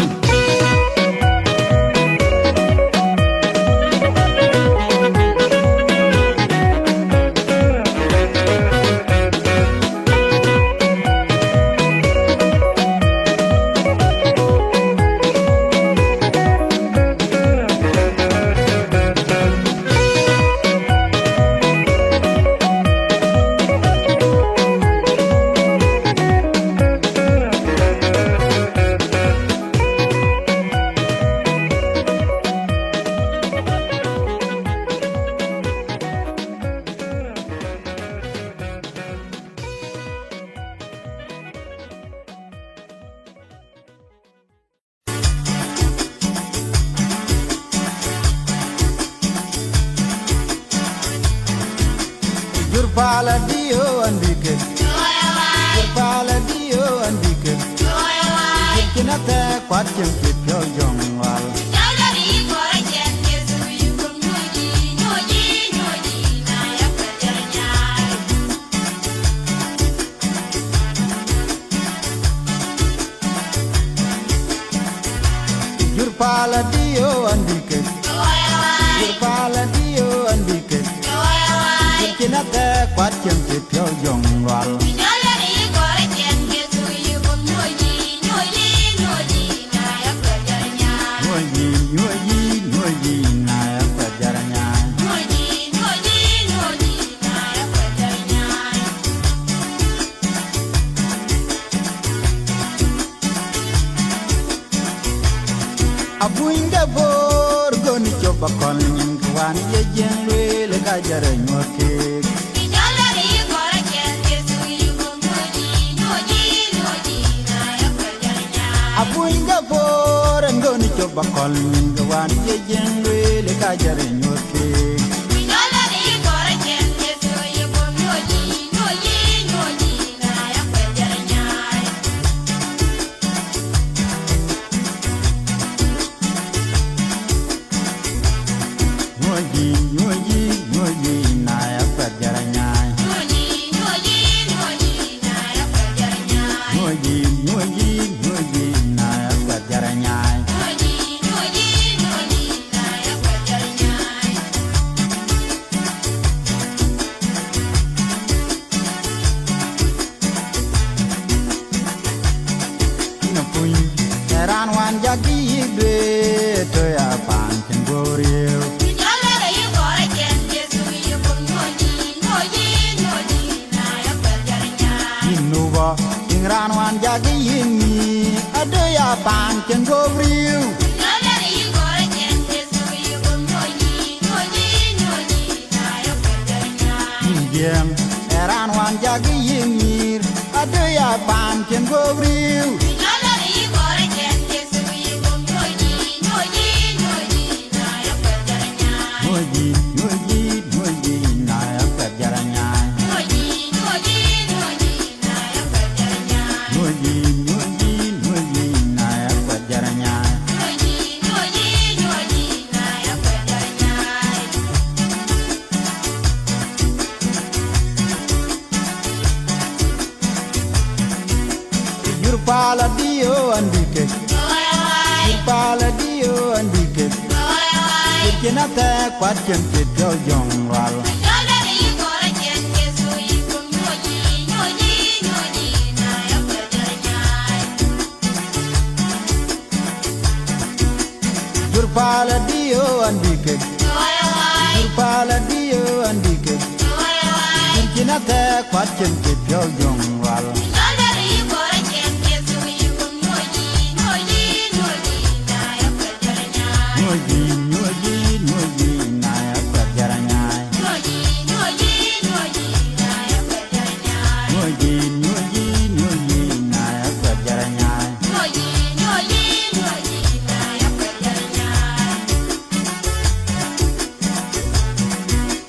Jur Bal Adiel and Wicked Jur Bal Adiel and Wicked Jieng Man Quat Jieng Kip Yo Jong Wal Jur Bal Adiel and Wicked Jur Bal Adiel and Wicked Jieng Man Quat Jieng Kip Yo Jong Wal Abuinda bor goni coba kon kwan ye jeng le ka jare nyoke Abuinda bor goni coba kon kwan ye jeng le ka jare nyoke Raan wan jagi be to ya pan tengoriu Inuwa Raan wan jagi yingi ado ya pan tengoriu Jieng Raan wan jagi yingi ado ya pan tengoriu pala dio andike pala dio andike kena te kwat chen ke jo jong wal Jur pala dio andike pala dio andike kena te kwat chen ke jo jong wal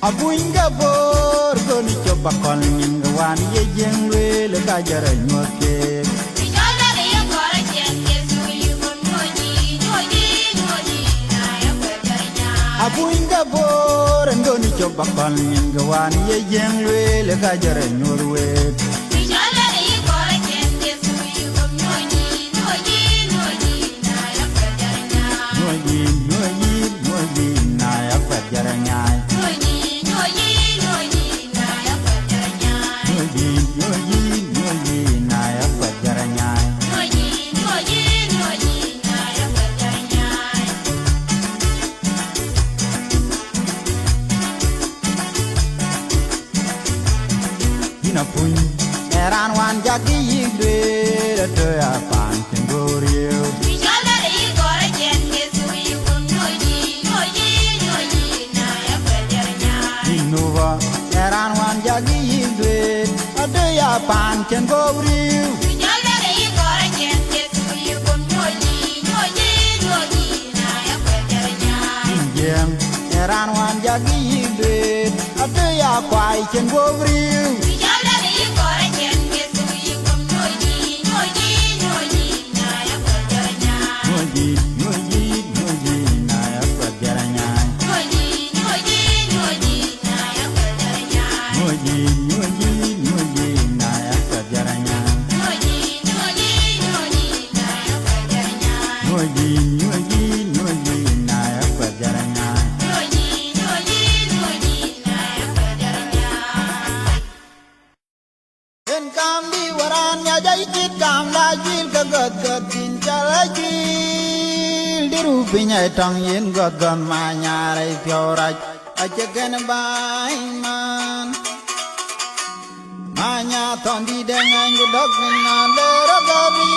Abuinga bor goni coba kon ninga wan ye jengwe le kajara nyoke Abuinga bor goni coba kon ninga wan ye jengwe le kajara nyorwe Raan wan jagi yigwe to ya pan tengorio Innova Raan wan jagi yigwe to ya pan tengorio Jieng Raan wan jagi yigwe to ya kwai tengorio Pinyda tong yin god gon ma nyare pyoraj acheken Baai man Manya tondi dengan gudok mina lero gobi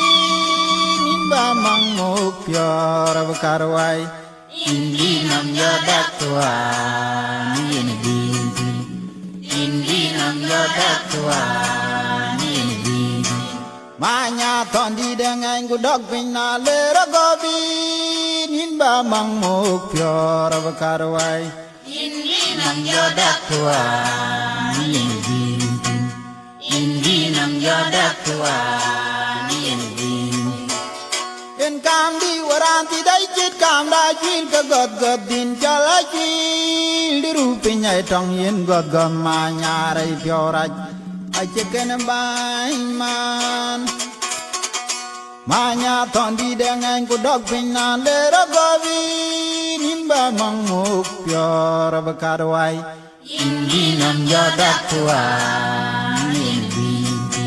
Nimba mang muk pyor bekarwai Indi nam yadak tua Nini bibi Indi nam yadak tua Nini bibi Manya tondi dengan gudok mina lero gobi Nimba mang muk pyor bekarwai Indi nam yadak tua Nini bibi Indi nam yadak tua Nini bibi En kam di waranti dai chit kam da chil ka god god din chala chil Di rupinya tong yin god god ma nyare pyoraj Acheken Baai man Manya tondi dengan kudok pina lero gobi Nimba mang muk pyor bekarwai Indi nam yadak tua Nini bibi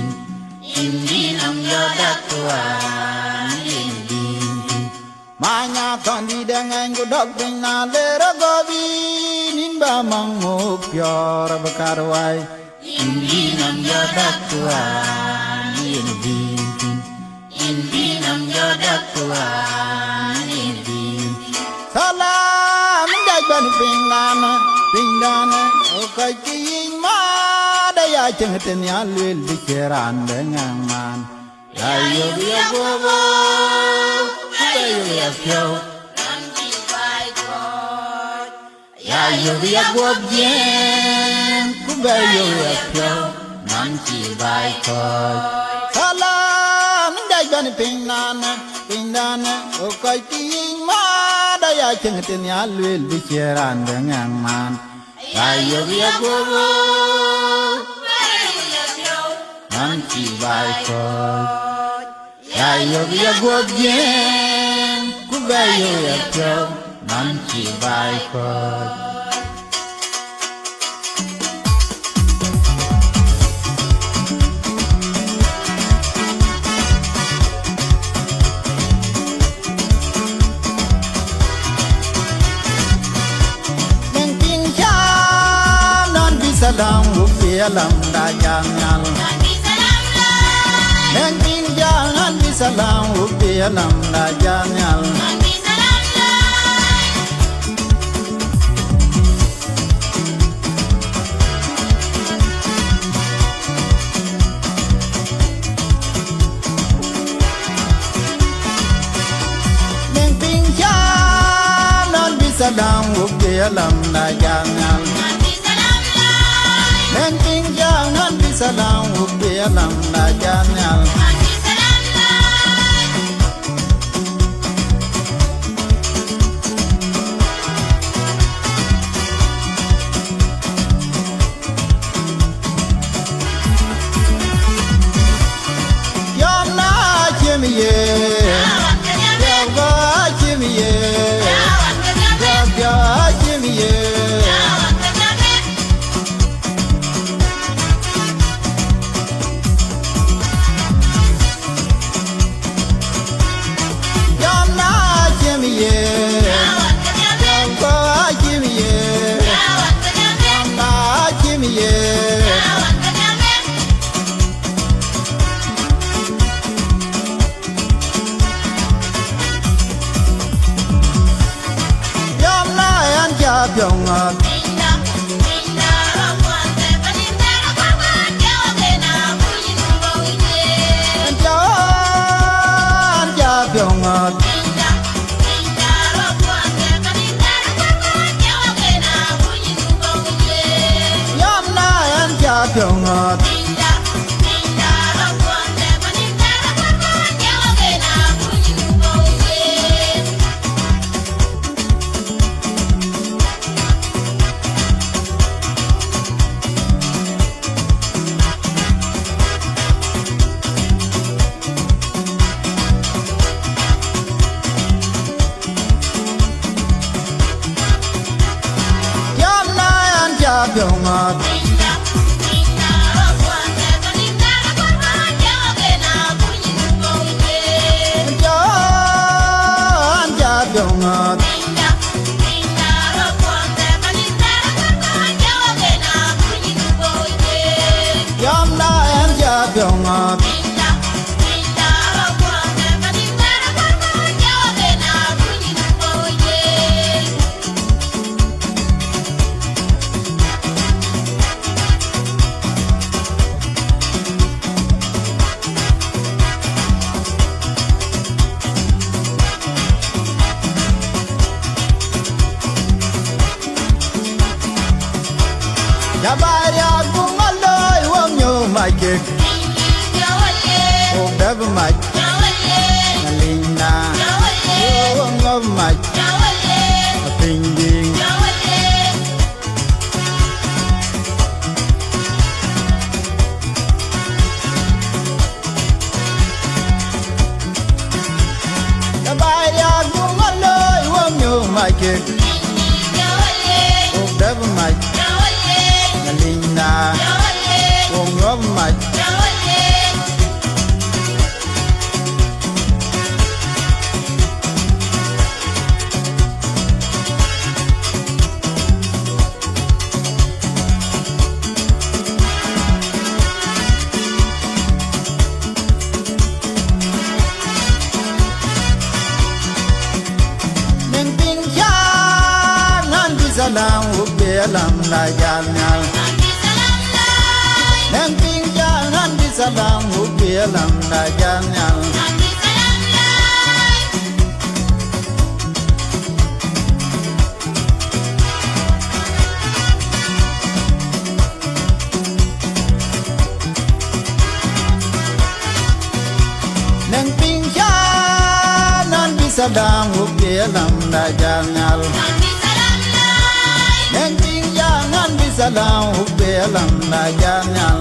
Indi nam yadak tua Nini bibi Manya tondi dengan kudok pina lero gobi Nimba mang muk pyor bekarwai Indi nam yadak tua Nini bibi Indi nam yadak tua Nini Salaam dai ban Pinyda Okac Jieng Man ya cengeten ya lil biceran dengan man Ya yo ya bobo Ya yo ya kyo Ya yo ya bob jen Kubayo ya kyo Nanti baik Salaam dai ban Pinyda Okac Jieng Man ya cengeten ya lil biceran dengan man Ya yo ya bobo Nanti baik Ayo ya gobye kubayo ya pyo nan chi bai ko Salaam Wuok Alam da Nhial Neng Piny jangan di Salaam Wuok Alam da Nhial Neng Piny jangan di Salaam Wuok Alam da Nhial Neng Piny jangan di Salaam Wuok Alam da Nhial Yamna chimiye Yawga chimiye Yawga chimiye Pyongat Pinyda Pinyda Rakwante Paninda Rakwante Ogena Puyin Bowie Anja Pyongat Pinyda Pinyda Rakwante Paninda Rakwante Ogena Puyin Bowie Yamna Anja Pyongat Pinyda Pinyda Rakwante Paninda Rakwante Ogena Puyin Bowie Pyongat Pinyda Pinyda Rakwante Paninda Rakwante Ogena Puyin Bowie Anja Pyongat Pinyda Pinyda Rakwante Paninda Rakwante Ogena Puyin Bowie Yamna Anja Pyongat Pinyda Pinyda Rakwante Paninda Rakwante Ogena Puyin Bowie Yabaria Gumaloy won't you my kick Oh never my Nalina Oh love my Pinding Yabaria Gumaloy won't you my kick Oh never my Nalina Oh love my Salaam Wuok Alam da Nhial Neng Piny jangan di Salaam Wuok Alam da Nhial Neng Piny jangan di Salaam Wuok Alam da Nhial Neng Piny jangan di Salaam Wuok Alam da Nhial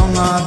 jongat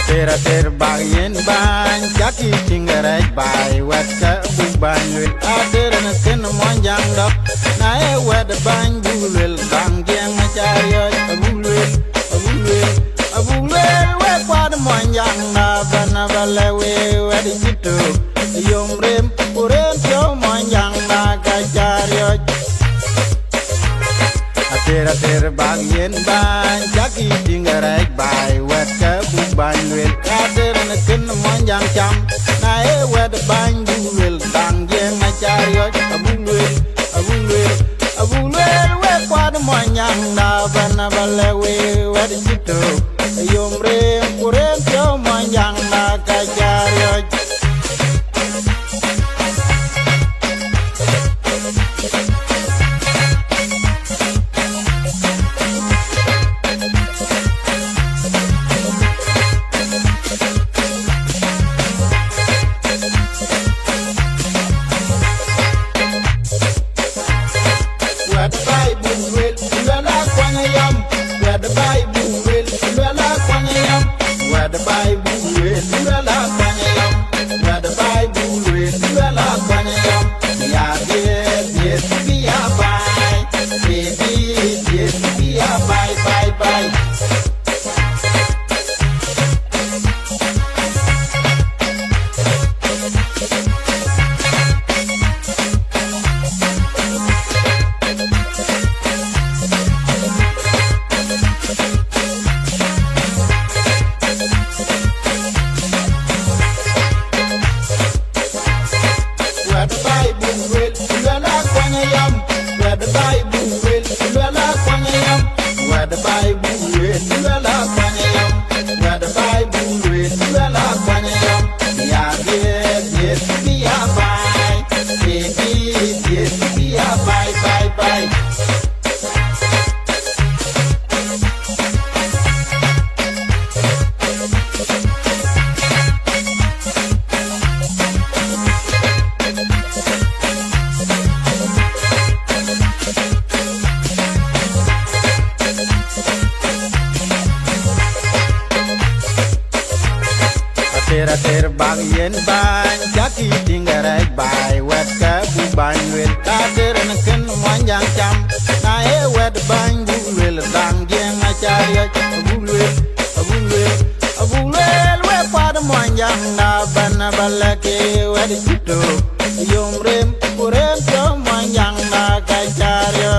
Ater ater bagyen ban jaki tingarai bai wet ka bu ban lul ater na ken monjang dok na e wet ban bu lul bang gyang chariyo abu lul we kwad monjang na bana bale we wet jitu yom rem urem cho monjang na ka chariyo Ater ater bagyen ban jaki tingarai bai wet ka bu ban lul ater na ken monjang cham na e wet ban bu lul bang gyang chariyo abu lul we kwad monjang na bana bale we wet jitu yom rem urem cho monjang na ka chariyo Ater ater bagyen ban jaki tingarai bai wet ka bu ban lul ater na ken monjang cham na e wet ban bu lul dang gyang chariyo abu lul we kwad monjang na bana bale ke wet jitu yom rem urem cho monjang na ka chariyo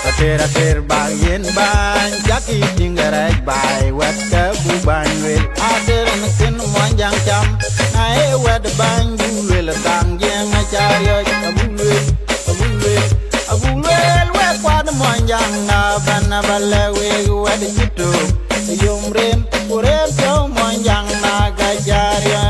Ater ater bagyen ban jaki tingarai bai wet ka bu ban lul ater na ken monjang cham na e wet ban bu lul dang gyang chariyo abu lul we kwad monjang na bana bale we wet jitu yom rem urem cho monjang na ka chariyo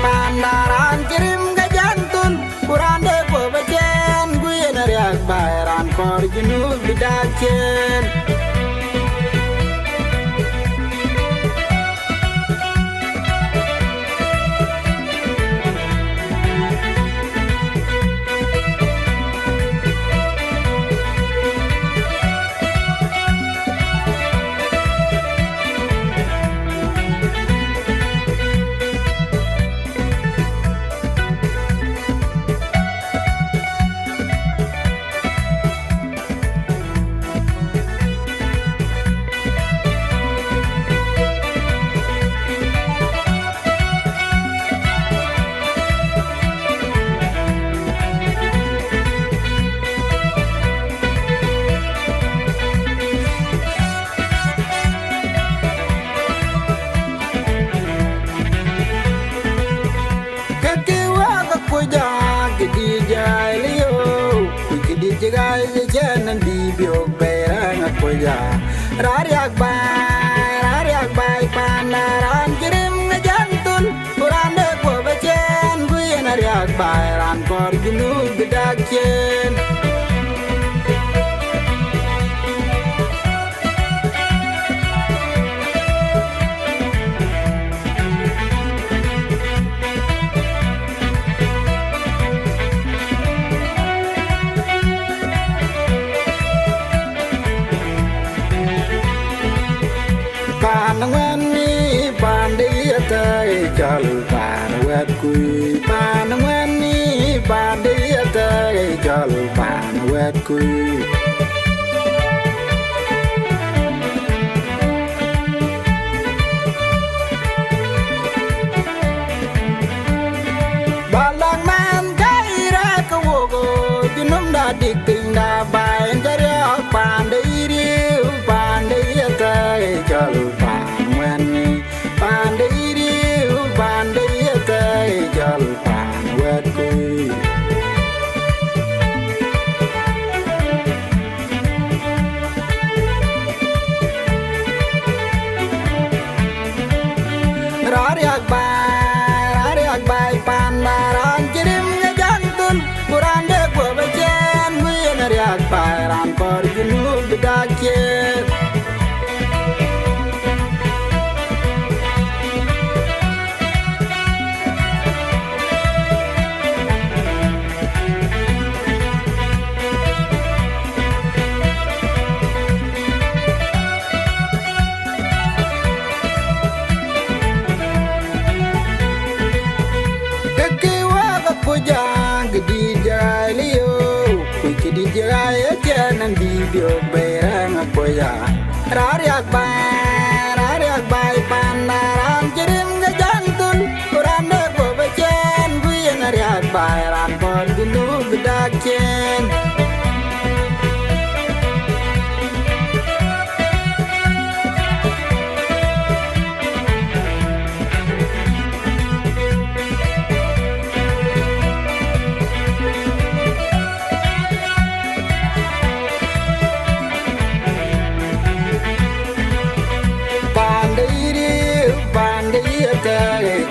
pandaran kirim ga jantul kurande ko bajen guyen riak bai ran kor junub bidachen Riak bai pandaran kirim ngejantul kurande ko bajen guyen riak bai ran kor junub bidachen Anguen ni Pinyda Pinyda jal pan wet kui Anguen ni Pinyda Pinyda jal pan wet kui Balang man kaira kawogo Junub Adiik Pinyda Baai Riak Pinyda Pinyda jal pan Pinyda jal pan wet kui Riak bai pandaran kirim ngejantul kurande ko bajen guyen riak bai ran kor junub bidachen Riak bai pandaran kirim ga jantul kurande ko bajen guyen riak bai ran kor junub bidachen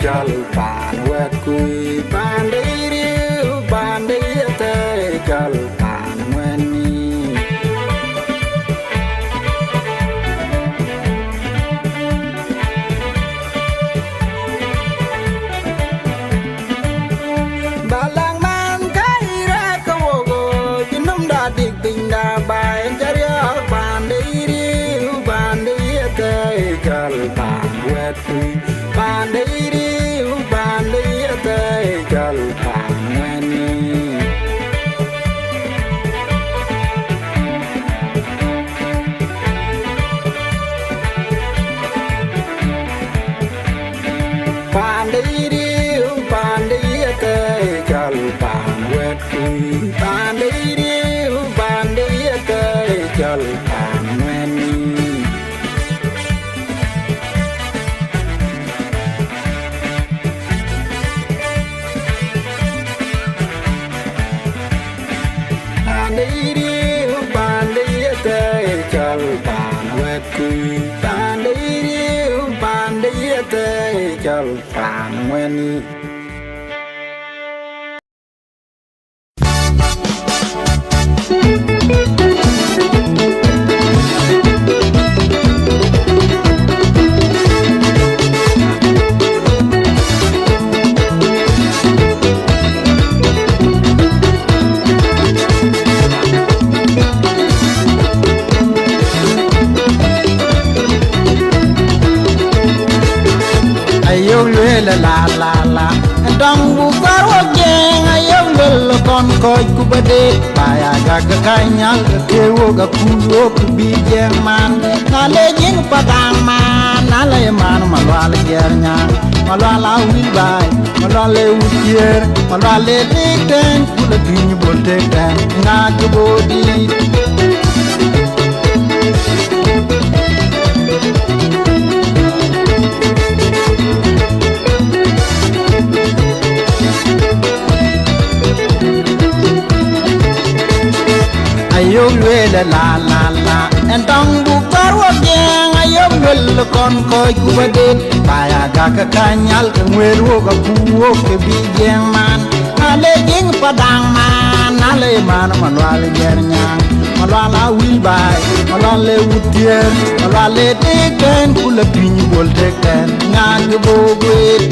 jal pan wet kui Pinyda jal pan weni Balang man kaira kawogo Junub Adiik Pinyda Baai Riak Pinyda jal pan wet kui Pinyda jal pan weni Pinyda jal pan wet kui Pinyda jal pan weni jal pan wet kui Pinyda jal pan weni lwele la Dong bu karwa jeng ayong lwele kon koy kubade Baya gaga kanyal kewo ga kuwo kubi Jieng Man Nale jing padang man Nale man malwal gernya Malwala wil bay Malwale wutier Malwale dik ten Kula pinyi bol tek ten Ngak bodi Ayom lwele la En tong bu karwa jeng Ayom lwele kon koy kubade Baya gaka kanyal ke ngweru ga kuwo ke bi Jieng Man Ale jing padang man Ale man malwale gernyang Malwala wil bay Malwale wutier Malwale deken Kula pinyi bol teken Ngag bogwit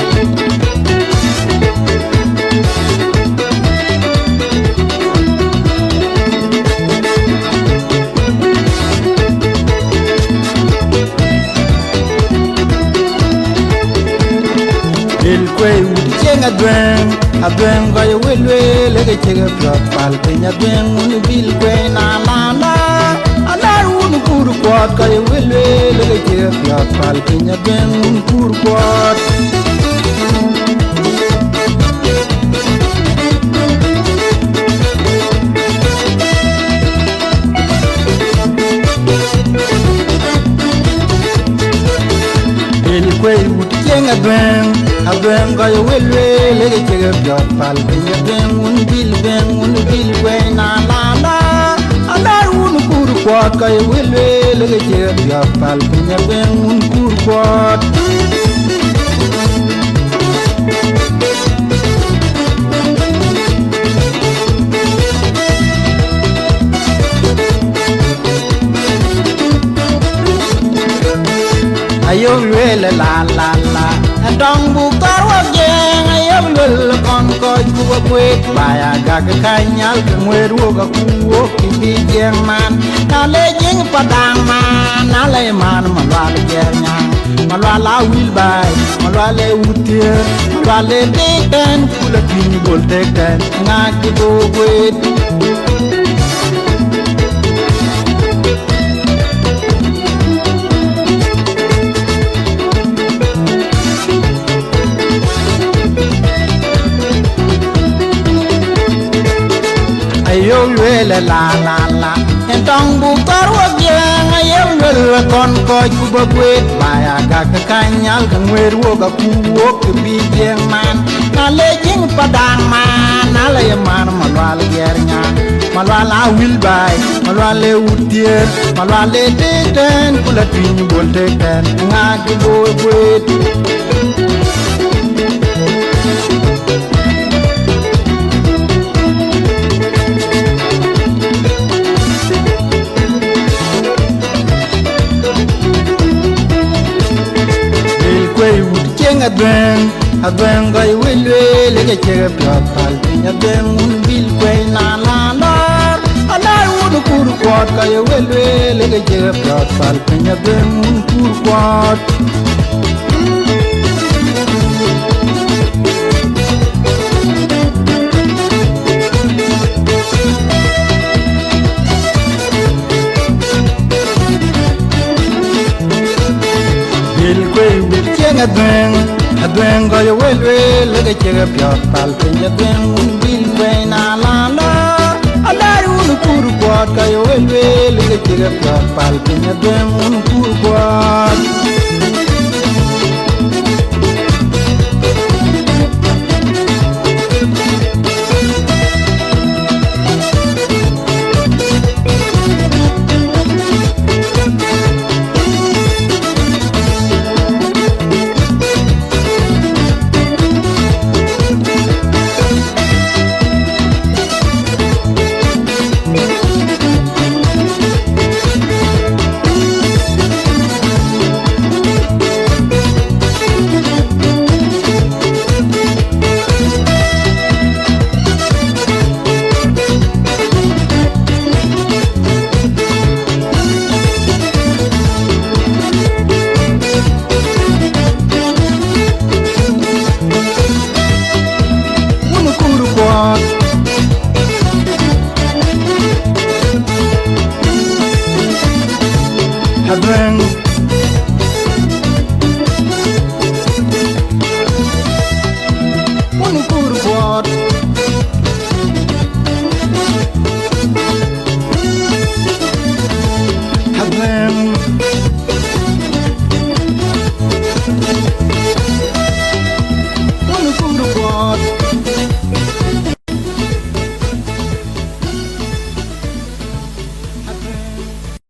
Il kway wudi jeng adweng goyo welwe lege chege pyot pal Piny adweng unu bil kway na la Alar unu kuru kwot goyo welwe lege chege pyot pal Piny adweng unu kuru kwot Il kway wudi jeng adweng goyo welwe lege chege pyot pal Piny adweng unu bil kway na la Alar unu kuru kwot goyo welwe lege chege pyot pal Piny adweng unu kuru kwot Ayom lwele la Dong bu karwa jeng Ayom lwele kon koy kuwa kwet Baya gaga kanyal ke ngweru ga kuwo kibi Jieng Man Nale jing padang man Nale man malwale gernyang Malwala wil bay Malwale wutier Malwale deken Kula pinyi bol teken Ngak bogwit Ayom lwele la En tong bu karwa jeng Ayom lwele kon koy kubabwet Baya gaka kanyal ke ngweru ga kuwo ke bi Jieng Man Nale jing padang man Nale man malwal gernya Malwala wil bay Malwale wutier Malwale deken Kula pinyi bol teken Ngak bogwet Adweng goy welwe lege chege pyot pal Piny adweng unu bil kway na la Alar unu kuru kwot goy welwe lege chege pyot pal Piny adweng unu kuru kwot Il kway wudi jeng adweng goyo welwe lege chege pyot pal Piny adweng unu bil kway na la Alar unu kuru kwot goyo welwe lege chege pyot pal Piny adweng unu kuru kwot Adweng